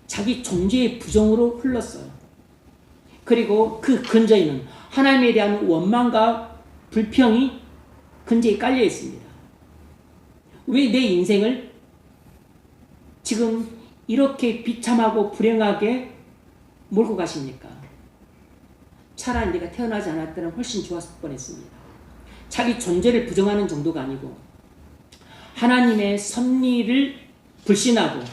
자기 존재의 부정으로 흘렀어요. 그리고 그 근저에는 하나님에 대한 원망과 불평이 근저에 깔려 있습니다. 왜 내 인생을 지금 이렇게 비참하고 불행하게 몰고 가십니까? 차라리 내가 태어나지 않았더라면 훨씬 좋았을 뻔했습니다. 자기 존재를 부정하는 정도가 아니고 하나님의 섭리를 불신하고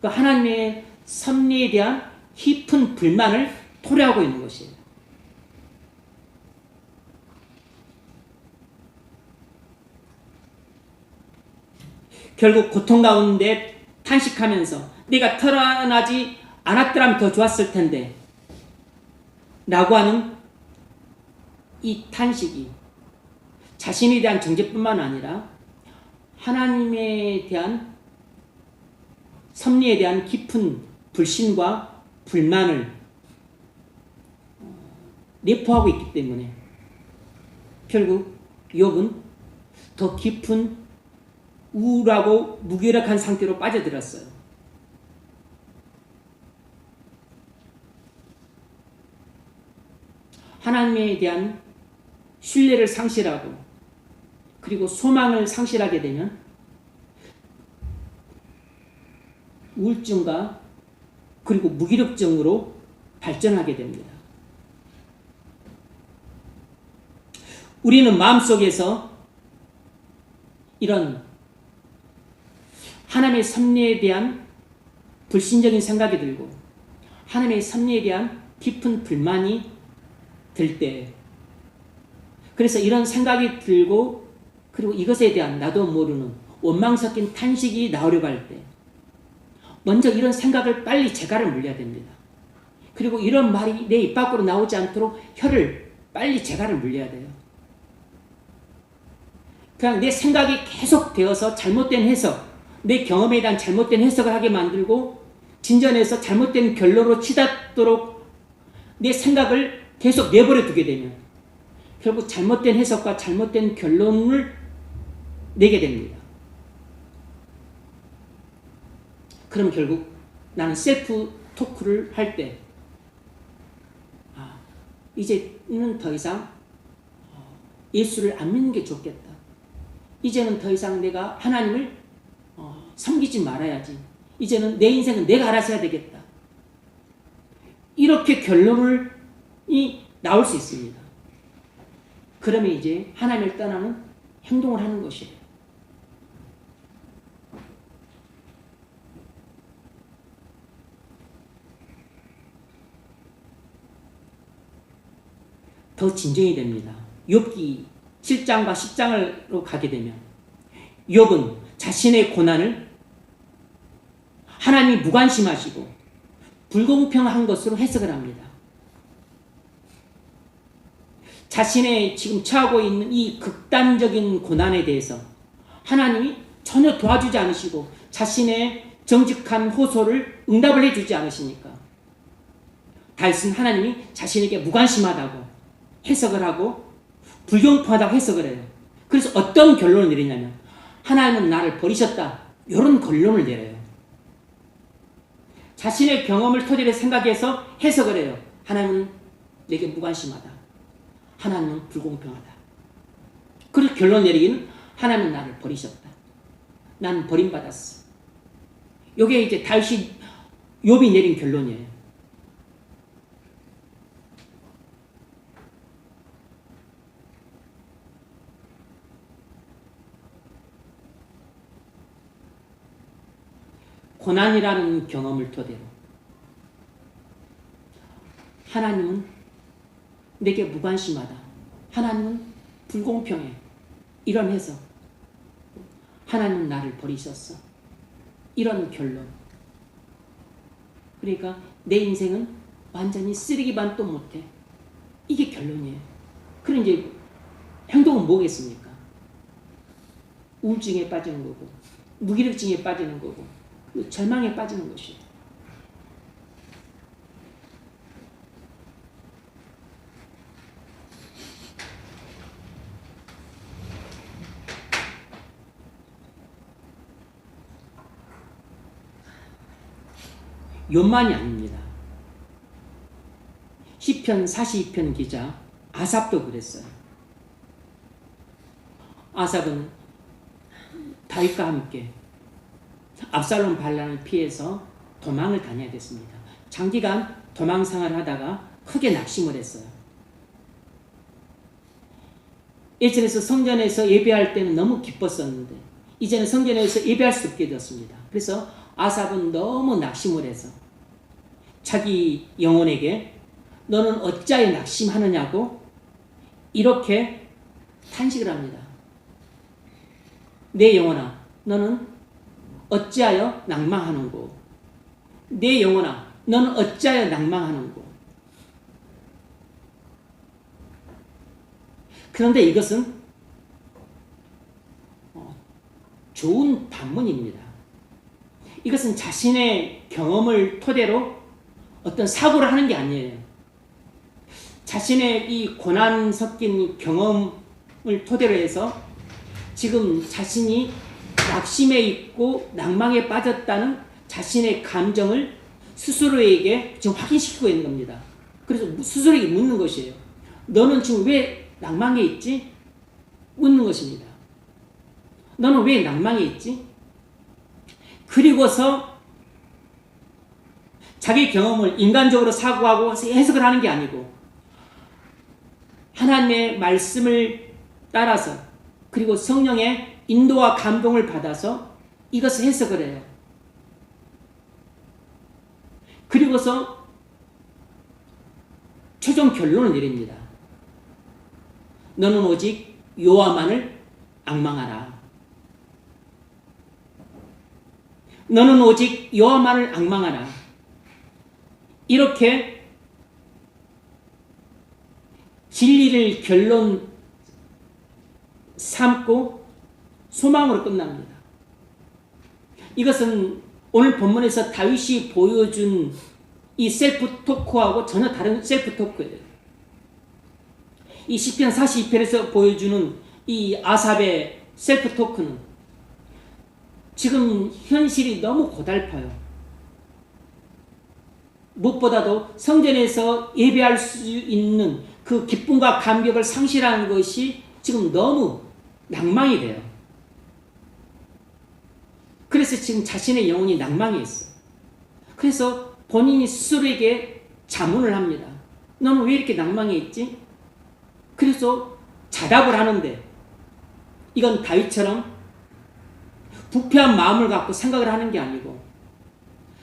그 하나님의 섭리에 대한 깊은 불만을 토로하고 있는 것이에요. 결국 고통 가운데 탄식하면서 내가 태어나지 않았더라면 더 좋았을 텐데 라고 하는 이 탄식이 자신에 대한 정죄뿐만 아니라 하나님에 대한 섭리에 대한 깊은 불신과 불만을 내포하고 있기 때문에 결국 욥은 더 깊은 우울하고 무기력한 상태로 빠져들었어요. 하나님에 대한 신뢰를 상실하고 그리고 소망을 상실하게 되면 우울증과 그리고 무기력증으로 발전하게 됩니다. 우리는 마음속에서 이런 하나님의 섭리에 대한 불신적인 생각이 들고 하나님의 섭리에 대한 깊은 불만이 들 때, 그래서 이런 생각이 들고 그리고 이것에 대한 나도 모르는 원망 섞인 탄식이 나오려고 할 때 먼저 이런 생각을 빨리 재갈을 물려야 됩니다. 그리고 이런 말이 내 입 밖으로 나오지 않도록 혀를 빨리 재갈을 물려야 돼요. 그냥 내 생각이 계속 되어서 잘못된 해석, 내 경험에 대한 잘못된 해석을 하게 만들고 진전해서 잘못된 결론으로 치닫도록 내 생각을 계속 내버려 두게 되면 결국 잘못된 해석과 잘못된 결론을 내게 됩니다. 그럼 결국 나는 셀프 토크를 할 때 이제는 더 이상 예수를 안 믿는 게 좋겠다. 이제는 더 이상 내가 하나님을 섬기지 말아야지. 이제는 내 인생은 내가 알아서 해야 되겠다. 이렇게 결론이 나올 수 있습니다. 그러면 이제 하나님을 떠나는 행동을 하는 것이에요. 더 진정이 됩니다. 욥기 7장과 10장으로 가게 되면 욥은 자신의 고난을 하나님이 무관심하시고 불공평한 것으로 해석을 합니다. 자신의 지금 처하고 있는 이 극단적인 고난에 대해서 하나님이 전혀 도와주지 않으시고 자신의 정직한 호소를 응답을 해주지 않으시니까 다윗은 하나님이 자신에게 무관심하다고 해석을 하고 불공평하다고 해석을 해요. 그래서 어떤 결론을 내리냐면 하나님은 나를 버리셨다. 이런 결론을 내려요. 자신의 경험을 토대로 생각해서 해석을 해요. 하나님은 내게 무관심하다. 하나님은 불공평하다. 그래서 결론 내리기는 하나님은 나를 버리셨다. 나는 버림받았어. 이게 이제 다윗이 욥이 내린 결론이에요. 고난이라는 경험을 토대로 하나님은 내게 무관심하다. 하나님은 불공평해. 이런 해석. 하나님은 나를 버리셨어. 이런 결론. 그러니까 내 인생은 완전히 쓰레기만 또 못해. 이게 결론이에요. 그럼 이제 행동은 뭐겠습니까? 우울증에 빠지는 거고, 무기력증에 빠지는 거고, 절망에 빠지는 것이에요. 욥만이 아닙니다. 시편 42편 기자 아삽도 그랬어요. 아삽은 다윗과 함께 압살롬 반란을 피해서 도망을 다녀야 됐습니다. 장기간 도망 생활을 하다가 크게 낙심을 했어요. 예전에서 성전에서 예배할 때는 너무 기뻤었는데 이제는 성전에서 예배할 수 없게 되었습니다. 그래서 아삽은 너무 낙심을 해서 자기 영혼에게 너는 어찌하여 낙심하느냐고 이렇게 탄식을 합니다. 내 영혼아 너는 어찌하여 낭망하는고 내 영혼아 너는 어찌하여 낭망하는고. 그런데 이것은 좋은 반문입니다. 이것은 자신의 경험을 토대로 어떤 사고를 하는 게 아니에요. 자신의 이 고난 섞인 경험을 토대로 해서 지금 자신이 낙심에 있고 낭망에 빠졌다는 자신의 감정을 스스로에게 지금 확인시키고 있는 겁니다. 그래서 스스로에게 묻는 것이에요. 너는 지금 왜 낭망에 있지? 묻는 것입니다. 너는 왜 낭망에 있지? 그리고서 자기 경험을 인간적으로 사고하고 해석을 하는 게 아니고 하나님의 말씀을 따라서 그리고 성령의 인도와 감동을 받아서 이것을 해석을 해요. 그리고서 최종 결론을 내립니다. 너는 오직 여호와만을 앙망하라. 너는 오직 여호와만을 앙망하라. 이렇게 진리를 결론 삼고 소망으로 끝납니다. 이것은 오늘 본문에서 다윗이 보여준 이 셀프 토크하고 전혀 다른 셀프 토크예요. 이 시편 42편에서 보여주는 이 아삽의 셀프 토크는 지금 현실이 너무 고달파요. 무엇보다도 성전에서 예배할 수 있는 그 기쁨과 감격을 상실하는 것이 지금 너무 낭망이 돼요. 그래서 지금 자신의 영혼이 낭망해 있어. 그래서 본인이 스스로에게 자문을 합니다. 너는 왜 이렇게 낭망해 있지? 그래서 자답을 하는데 이건 다윗처럼 부패한 마음을 갖고 생각을 하는 게 아니고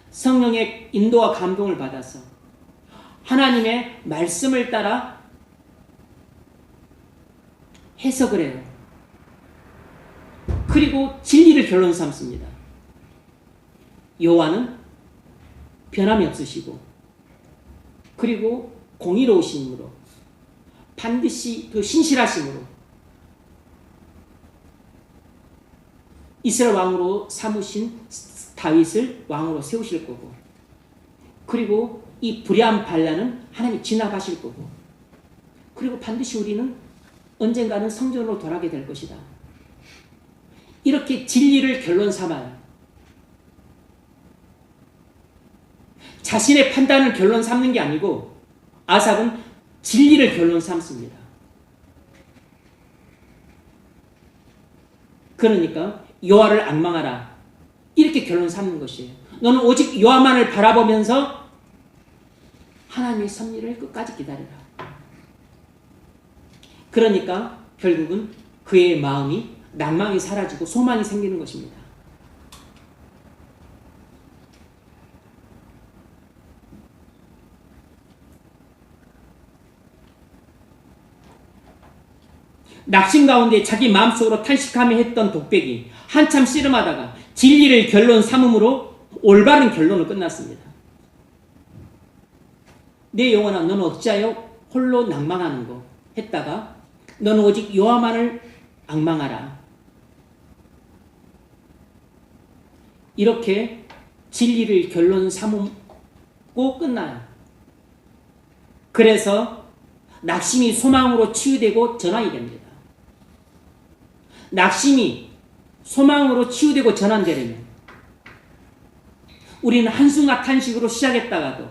성령의 인도와 감동을 받아서 하나님의 말씀을 따라 해석을 해요. 그리고 진리를 결론 삼습니다. 여호와는 변함이 없으시고 그리고 공의로우심으로 반드시 그 신실하심으로 이스라엘 왕으로 삼으신 다윗을 왕으로 세우실 거고 그리고 이 불의한 반란은 하나님이 진압하실 거고 그리고 반드시 우리는 언젠가는 성전으로 돌아가게 될 것이다. 이렇게 진리를 결론 삼아요. 자신의 판단을 결론 삼는 게 아니고 아삽은 진리를 결론 삼습니다. 그러니까 여호와를 앙망하라 이렇게 결론 삼는 것이에요. 너는 오직 여호와만을 바라보면서 하나님의 섭리를 끝까지 기다리라. 그러니까 결국은 그의 마음이 낭망이 사라지고 소망이 생기는 것입니다. 낙심 가운데 자기 마음속으로 탄식하며 했던 독백이 한참 씨름하다가 진리를 결론 삼음으로 올바른 결론을 끝났습니다. 내 영혼아 너는 어찌하여 홀로 낭망하는 거 했다가 너는 오직 여호와만을 앙망하라. 이렇게 진리를 결론 삼고 끝나요. 그래서 낙심이 소망으로 치유되고 전환이 됩니다. 낙심이 소망으로 치유되고 전환되려면 우리는 한숨과 탄식으로 시작했다가도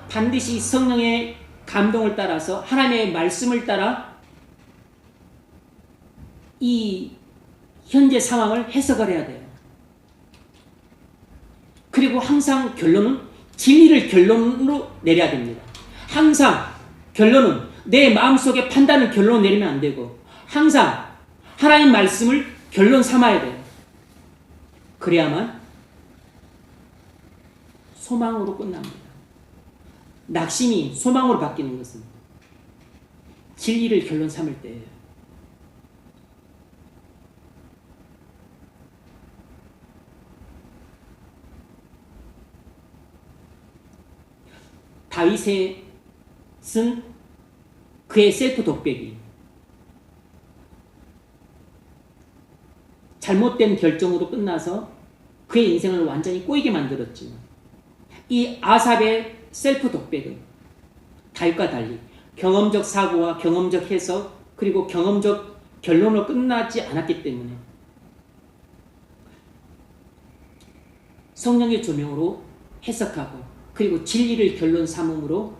반드시 성령의 감동을 따라서 하나님의 말씀을 따라 이 현재 상황을 해석을 해야 돼요. 그리고 항상 결론은 진리를 결론으로 내려야 됩니다. 항상 결론은 내 마음속에 판단을 결론 내리면 안 되고 항상 하나님 말씀을 결론 삼아야 돼요. 그래야만 소망으로 끝납니다. 낙심이 소망으로 바뀌는 것은 진리를 결론 삼을 때예요. 다윗의 그의 셀프 독백이 잘못된 결정으로 끝나서 그의 인생을 완전히 꼬이게 만들었지만 이 아삽의 셀프 독백은 다윗과 달리 경험적 사고와 경험적 해석 그리고 경험적 결론으로 끝나지 않았기 때문에 성령의 조명으로 해석하고 그리고 진리를 결론 삼음으로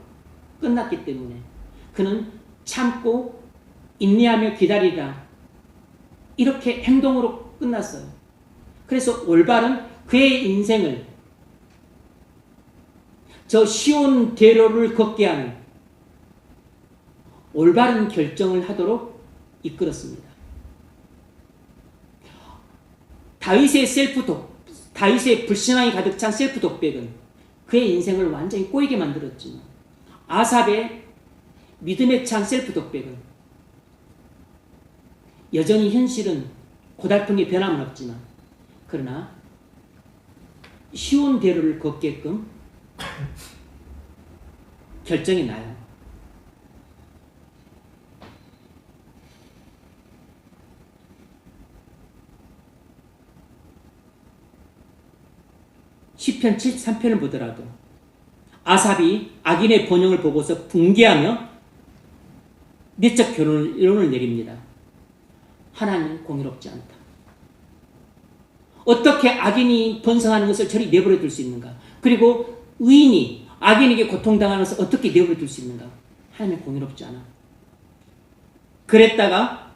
끝났기 때문에 그는 참고 인내하며 기다리라 이렇게 행동으로 끝났어요. 그래서 올바른 그의 인생을 저 시온 대로를 걷게 하는 올바른 결정을 하도록 이끌었습니다. 다윗의 불신앙이 가득 찬 셀프 독백은 그의 인생을 완전히 꼬이게 만들었지만 아삽의 믿음에 찬 셀프 독백은 여전히 현실은 고달픈 게 변함은 없지만 그러나 쉬운 대로를 걷게끔 결정이 나요. 시편 73편을 보더라도 아삽이 악인의 번영을 보고서 붕괴하며 내적 결론을 내립니다. 하나님은 공의롭지 않다. 어떻게 악인이 번성하는 것을 저리 내버려 둘 수 있는가? 그리고 의인이 악인에게 고통당하는 것을 어떻게 내버려 둘 수 있는가? 하나님은 공의롭지 않아. 그랬다가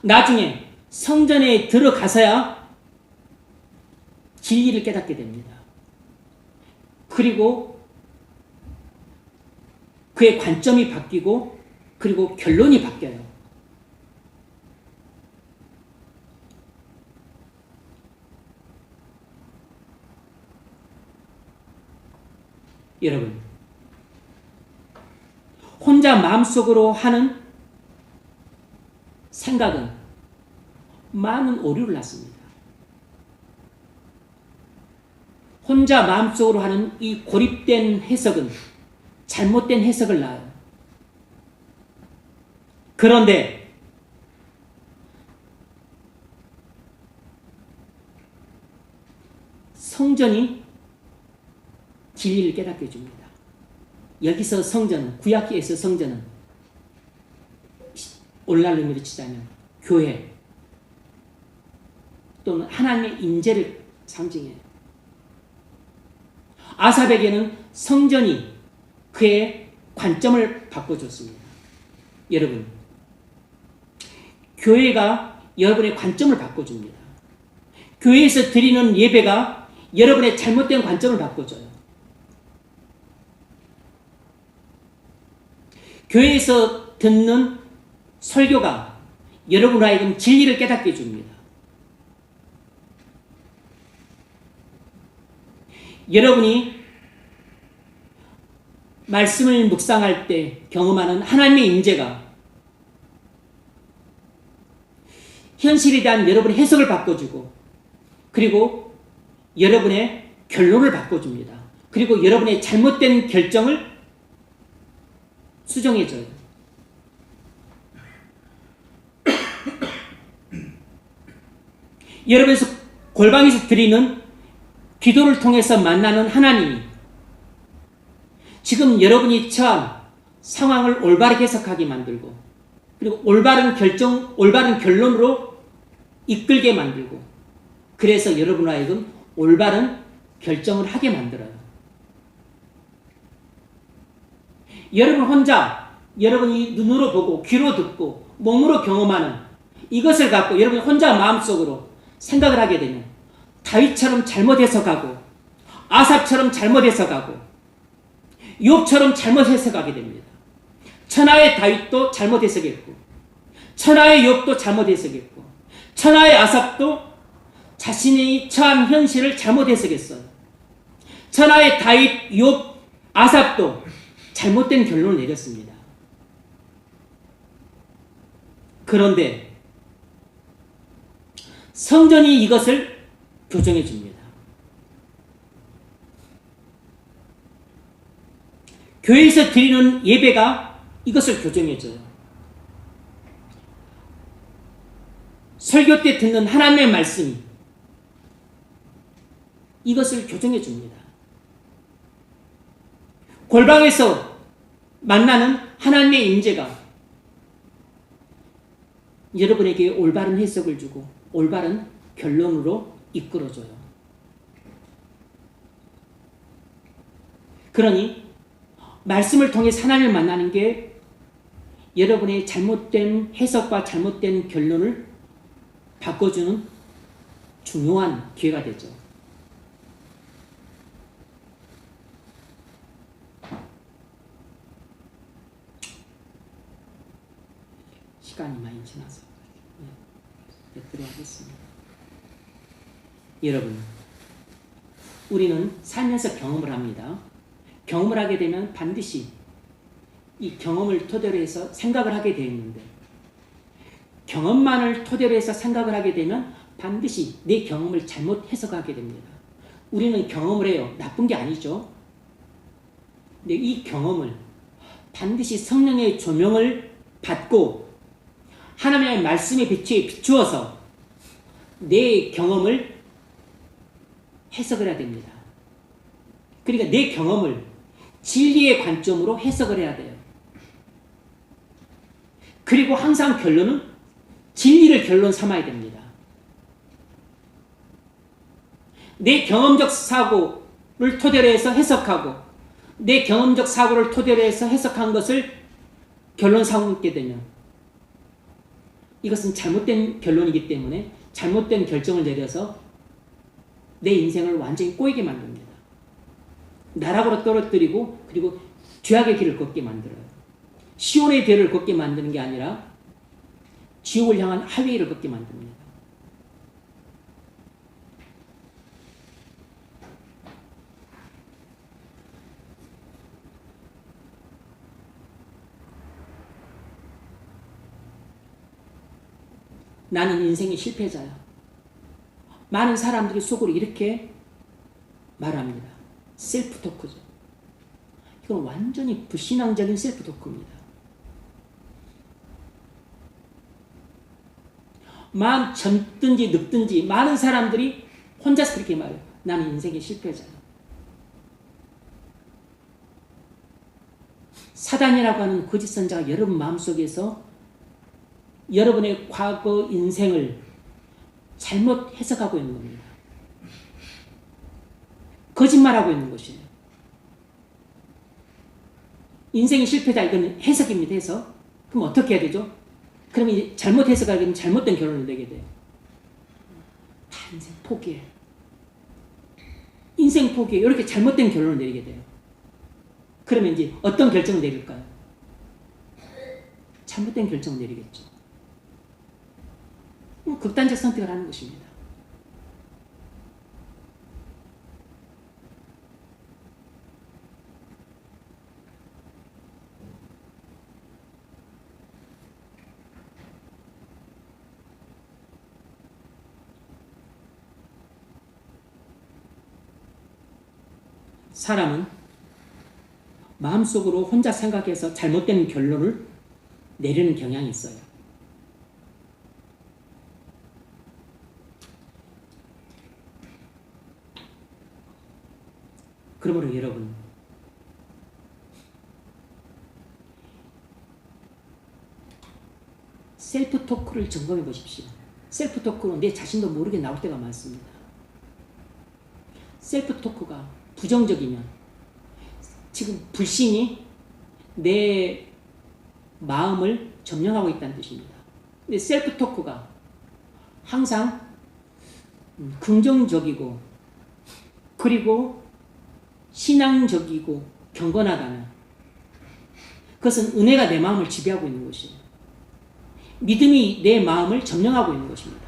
나중에 성전에 들어가서야 진리를 깨닫게 됩니다. 그리고 그의 관점이 바뀌고 그리고 결론이 바뀌어요. 여러분, 혼자 마음속으로 하는 생각은 많은 오류를 낳습니다. 혼자 마음속으로 하는 이 고립된 해석은 잘못된 해석을 낳아요. 그런데 성전이 진리를 깨닫게 해줍니다. 여기서 성전은, 구약기에서 성전은 오늘날 의미로 치자면 교회 또는 하나님의 임재를 상징해요. 아삽에게는 성전이 그의 관점을 바꿔줬습니다. 여러분, 교회가 여러분의 관점을 바꿔줍니다. 교회에서 드리는 예배가 여러분의 잘못된 관점을 바꿔줘요. 교회에서 듣는 설교가 여러분 하여금 진리를 깨닫게 해줍니다. 여러분이 말씀을 묵상할 때 경험하는 하나님의 임재가 현실에 대한 여러분의 해석을 바꿔주고, 그리고 여러분의 결론을 바꿔줍니다. 그리고 여러분의 잘못된 결정을 수정해줘요. 여러분에서 골방에서 드리는 기도를 통해서 만나는 하나님이 지금 여러분이 처한 상황을 올바르게 해석하게 만들고, 그리고 올바른 결론으로 이끌게 만들고, 그래서 여러분 하여금 올바른 결정을 하게 만들어요. 여러분 혼자, 여러분이 눈으로 보고 귀로 듣고 몸으로 경험하는 이것을 갖고 여러분이 혼자 마음속으로 생각을 하게 되면 다윗처럼 잘못 해석하고, 아삽처럼 잘못 해석하고, 욥처럼 잘못 해석하게 됩니다. 천하의 다윗도 잘못 해석했고, 천하의 욥도 잘못 해석했고, 천하의 아삽도 자신이 처한 현실을 잘못 해석했어요. 천하의 다윗, 욥, 아삽도 잘못된 결론을 내렸습니다. 그런데 성전이 이것을 교정해 줍니다. 교회에서 드리는 예배가 이것을 교정해 줘요. 설교 때 듣는 하나님의 말씀이 이것을 교정해 줍니다. 골방에서 만나는 하나님의 임재가 여러분에게 올바른 해석을 주고 올바른 결론으로 이끌어줘요. 그러니 말씀을 통해 하나님을 만나는 게 여러분의 잘못된 해석과 잘못된 결론을 바꿔주는 중요한 기회가 되죠. 시간이 많이 지나서 뵙도록 하겠습니다. 여러분, 우리는 살면서 경험을 합니다. 경험을 하게 되면 반드시 이 경험을 토대로 해서 생각을 하게 되어 있는데, 경험만을 토대로 해서 생각을 하게 되면 반드시 내 경험을 잘못 해석하게 됩니다. 우리는 경험을 해요. 나쁜 게 아니죠. 근데 이 경험을 반드시 성령의 조명을 받고 하나님의 말씀의 빛에 비추어서 내 경험을 해석을 해야 됩니다. 그러니까 내 경험을 진리의 관점으로 해석을 해야 돼요. 그리고 항상 결론은 진리를 결론 삼아야 됩니다. 내 경험적 사고를 토대로 해서 해석하고 내 경험적 사고를 토대로 해서 해석한 것을 결론 삼게 되면 이것은 잘못된 결론이기 때문에 잘못된 결정을 내려서 내 인생을 완전히 꼬이게 만듭니다. 나락으로 떨어뜨리고 그리고 죄악의 길을 걷게 만들어요. 시온의 길을 걷게 만드는 게 아니라 지옥을 향한 하웨이를 걷게 만듭니다. 나는 인생의 실패자야. 많은 사람들이 속으로 이렇게 말합니다. 셀프 토크죠. 이건 완전히 불신앙적인 셀프 토크입니다. 마음 젊든지 늙든지 많은 사람들이 혼자서 그렇게 말해요. 나는 인생의 실패자야. 사단이라고 하는 거짓 선자가 여러분 마음속에서 여러분의 과거 인생을 잘못 해석하고 있는 겁니다. 거짓말하고 있는 것이에요. 인생이 실패다, 이건 해석입니다. 해석. 그럼 어떻게 해야 되죠? 그러면 이제 잘못 해석하게 되면 잘못된 결론을 내게 돼요. 다 인생 포기해. 인생 포기해. 이렇게 잘못된 결론을 내리게 돼요. 그러면 이제 어떤 결정을 내릴까요? 잘못된 결정을 내리겠죠. 극단적 선택을 하는 것입니다. 사람은 마음속으로 혼자 생각해서 잘못된 결론을 내리는 경향이 있어요. 그러므로 여러분, 셀프 토크를 점검해 보십시오. 셀프 토크로 내 자신도 모르게 나올 때가 많습니다. 셀프 토크가 부정적이면 지금 불신이 내 마음을 점령하고 있다는 뜻입니다. 근데 셀프 토크가 항상 긍정적이고 그리고 신앙적이고 경건하다면 그것은 은혜가 내 마음을 지배하고 있는 것이에요. 믿음이 내 마음을 점령하고 있는 것입니다.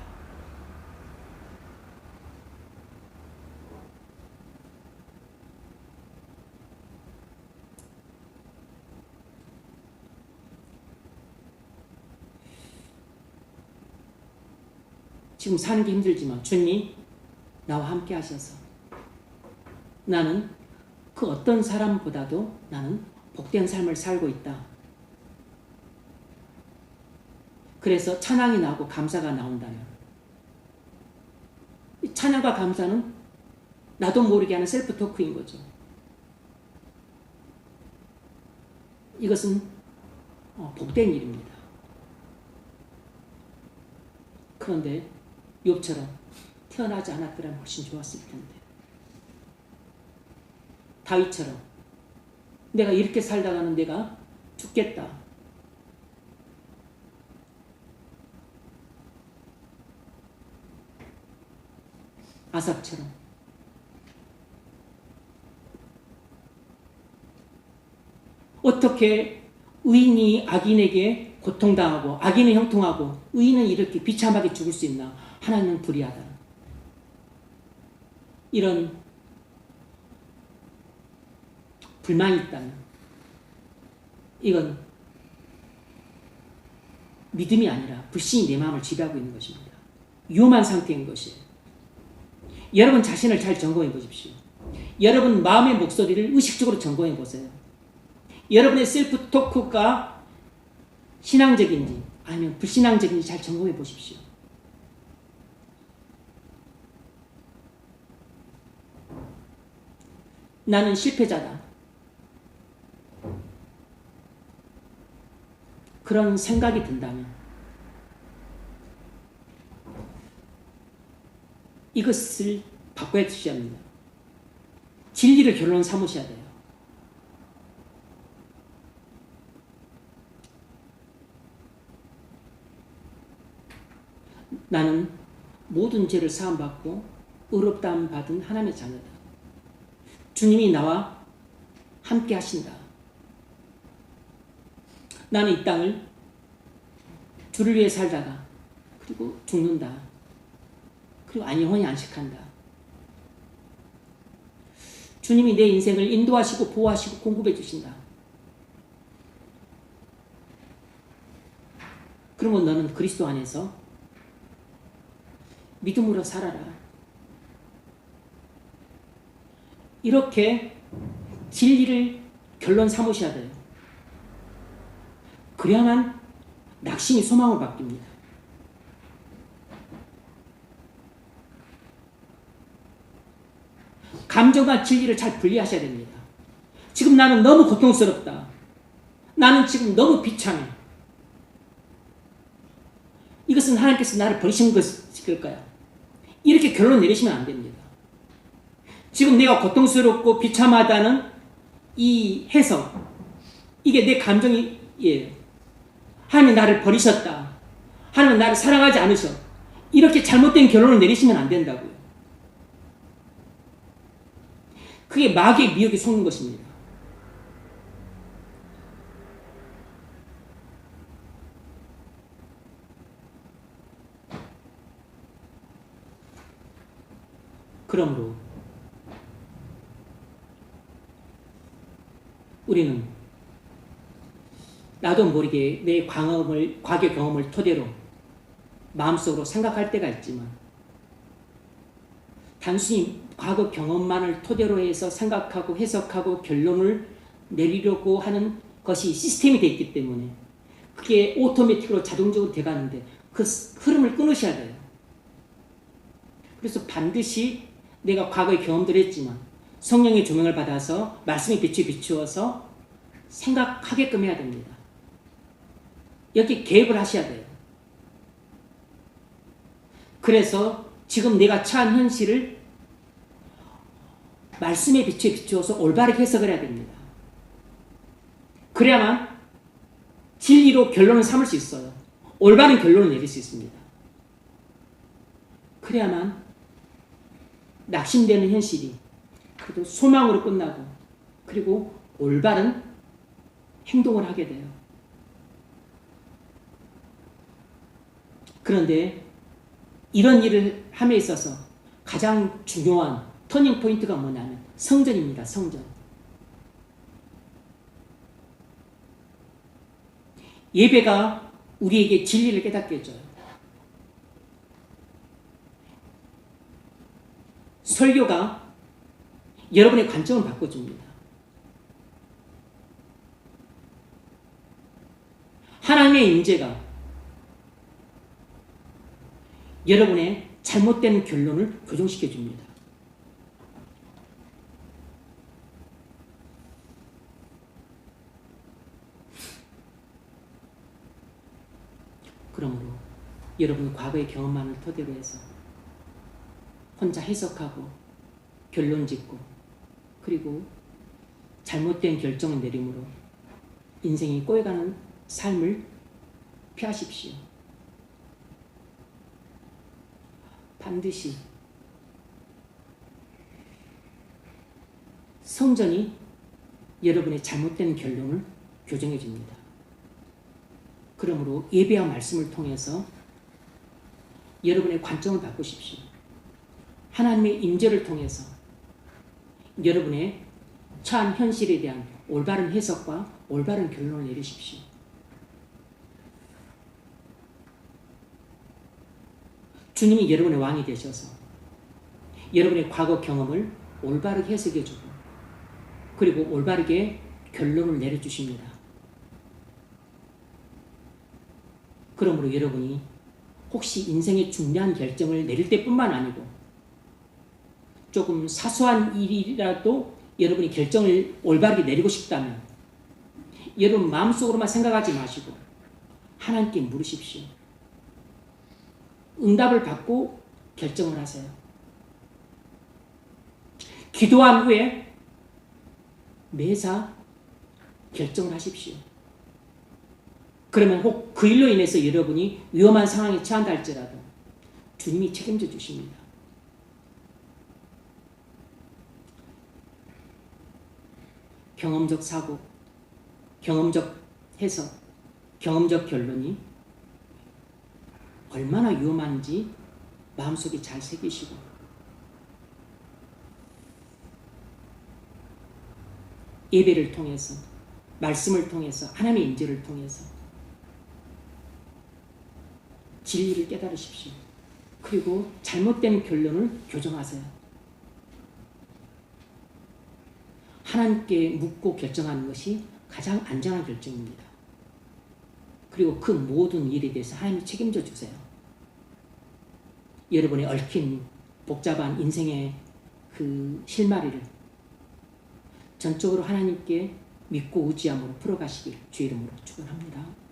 지금 사는 게 힘들지만 주님 나와 함께 하셔서 나는 그 어떤 사람보다도 나는 복된 삶을 살고 있다. 그래서 찬양이 나오고 감사가 나온다면 찬양과 감사는 나도 모르게 하는 셀프 토크인 거죠. 이것은 복된 일입니다. 그런데 욥처럼 태어나지 않았더라면 훨씬 좋았을 텐데, 다윗처럼 내가 이렇게 살다가는 내가 죽겠다, 아삽처럼 어떻게 의인이 악인에게 고통당하고 악인은 형통하고 의인은 이렇게 비참하게 죽을 수 있나? 하나님은 불의하다. 이런 불만이 있다면 이건 믿음이 아니라 불신이 내 마음을 지배하고 있는 것입니다. 위험한 상태인 것이에요. 여러분 자신을 잘 점검해 보십시오. 여러분 마음의 목소리를 의식적으로 점검해 보세요. 여러분의 셀프 토크가 신앙적인지 아니면 불신앙적인지 잘 점검해 보십시오. 나는 실패자다. 그런 생각이 든다면 이것을 바꿔야 합니다. 진리를 결론 삼으셔야 돼요. 나는 모든 죄를 사함받고 의롭다함 받은 하나님의 자녀다. 주님이 나와 함께 하신다. 나는 이 땅을 주를 위해 살다가 그리고 죽는다. 그리고 영원히 안식한다. 주님이 내 인생을 인도하시고 보호하시고 공급해 주신다. 그러면 너는 그리스도 안에서 믿음으로 살아라. 이렇게 진리를 결론 삼으셔야 돼요. 그래야만 낙심이 소망으로 바뀝니다. 감정과 진리를 잘 분리하셔야 됩니다. 지금 나는 너무 고통스럽다. 나는 지금 너무 비참해. 이것은 하나님께서 나를 버리신 것일까요? 이렇게 결론 내리시면 안 됩니다. 지금 내가 고통스럽고 비참하다는 이 해석, 이게 내 감정이에요. 하나님이 나를 버리셨다. 하나님은 나를 사랑하지 않으셔. 이렇게 잘못된 결론을 내리시면 안 된다고요. 그게 마귀의 미혹에 속는 것입니다. 그러므로 우리는 나도 모르게 내 과거 경험을 토대로 마음속으로 생각할 때가 있지만 단순히 과거 경험만을 토대로 해서 생각하고 해석하고 결론을 내리려고 하는 것이 시스템이 되어 있기 때문에 그게 오토매틱으로 자동적으로 돼가는데 그 흐름을 끊으셔야 돼요. 그래서 반드시 내가 과거에 경험들을 했지만 성령의 조명을 받아서 말씀의 빛에 비추어서 생각하게끔 해야 됩니다. 이렇게 개입을 하셔야 돼요. 그래서 지금 내가 처한 현실을 말씀의 빛에 비추어서 올바르게 해석을 해야 됩니다. 그래야만 진리로 결론을 삼을 수 있어요. 올바른 결론을 내릴 수 있습니다. 그래야만 낙심되는 현실이 그래도 소망으로 끝나고 그리고 올바른 행동을 하게 돼요. 그런데 이런 일을 함에 있어서 가장 중요한 터닝 포인트가 뭐냐면 성전입니다. 성전. 예배가 우리에게 진리를 깨닫게 해줘요. 설교가 여러분의 관점을 바꿔줍니다. 하나님의 임재가 여러분의 잘못된 결론을 교정시켜 줍니다. 그러므로 여러분 과거의 경험만을 토대로 해서 혼자 해석하고 결론 짓고 그리고 잘못된 결정을 내림으로 인생이 꼬여가는 삶을 피하십시오. 반드시 성전이 여러분의 잘못된 결론을 교정해 줍니다. 그러므로 예배와 말씀을 통해서 여러분의 관점을 바꾸십시오. 하나님의 임재를 통해서 여러분의 처한 현실에 대한 올바른 해석과 올바른 결론을 내리십시오. 주님이 여러분의 왕이 되셔서 여러분의 과거 경험을 올바르게 해석해주고 그리고 올바르게 결론을 내려주십니다. 그러므로 여러분이 혹시 인생의 중요한 결정을 내릴 때뿐만 아니고 조금 사소한 일이라도 여러분이 결정을 올바르게 내리고 싶다면 여러분 마음속으로만 생각하지 마시고 하나님께 물으십시오. 응답을 받고 결정을 하세요. 기도한 후에 매사 결정을 하십시오. 그러면 혹 그 일로 인해서 여러분이 위험한 상황에 처한다 할지라도 주님이 책임져 주십니다. 경험적 사고, 경험적 해석, 경험적 결론이 얼마나 위험한지 마음속에 잘 새기시고 예배를 통해서 말씀을 통해서 하나님의 임재를 통해서 진리를 깨달으십시오. 그리고 잘못된 결론을 교정하세요. 하나님께 묻고 결정하는 것이 가장 안전한 결정입니다. 그리고 그 모든 일에 대해서 하나님이 책임져 주세요. 여러분의 얽힌 복잡한 인생의 그 실마리를 전적으로 하나님께 믿고 의지함으로 풀어가시길 주의 이름으로 축원합니다.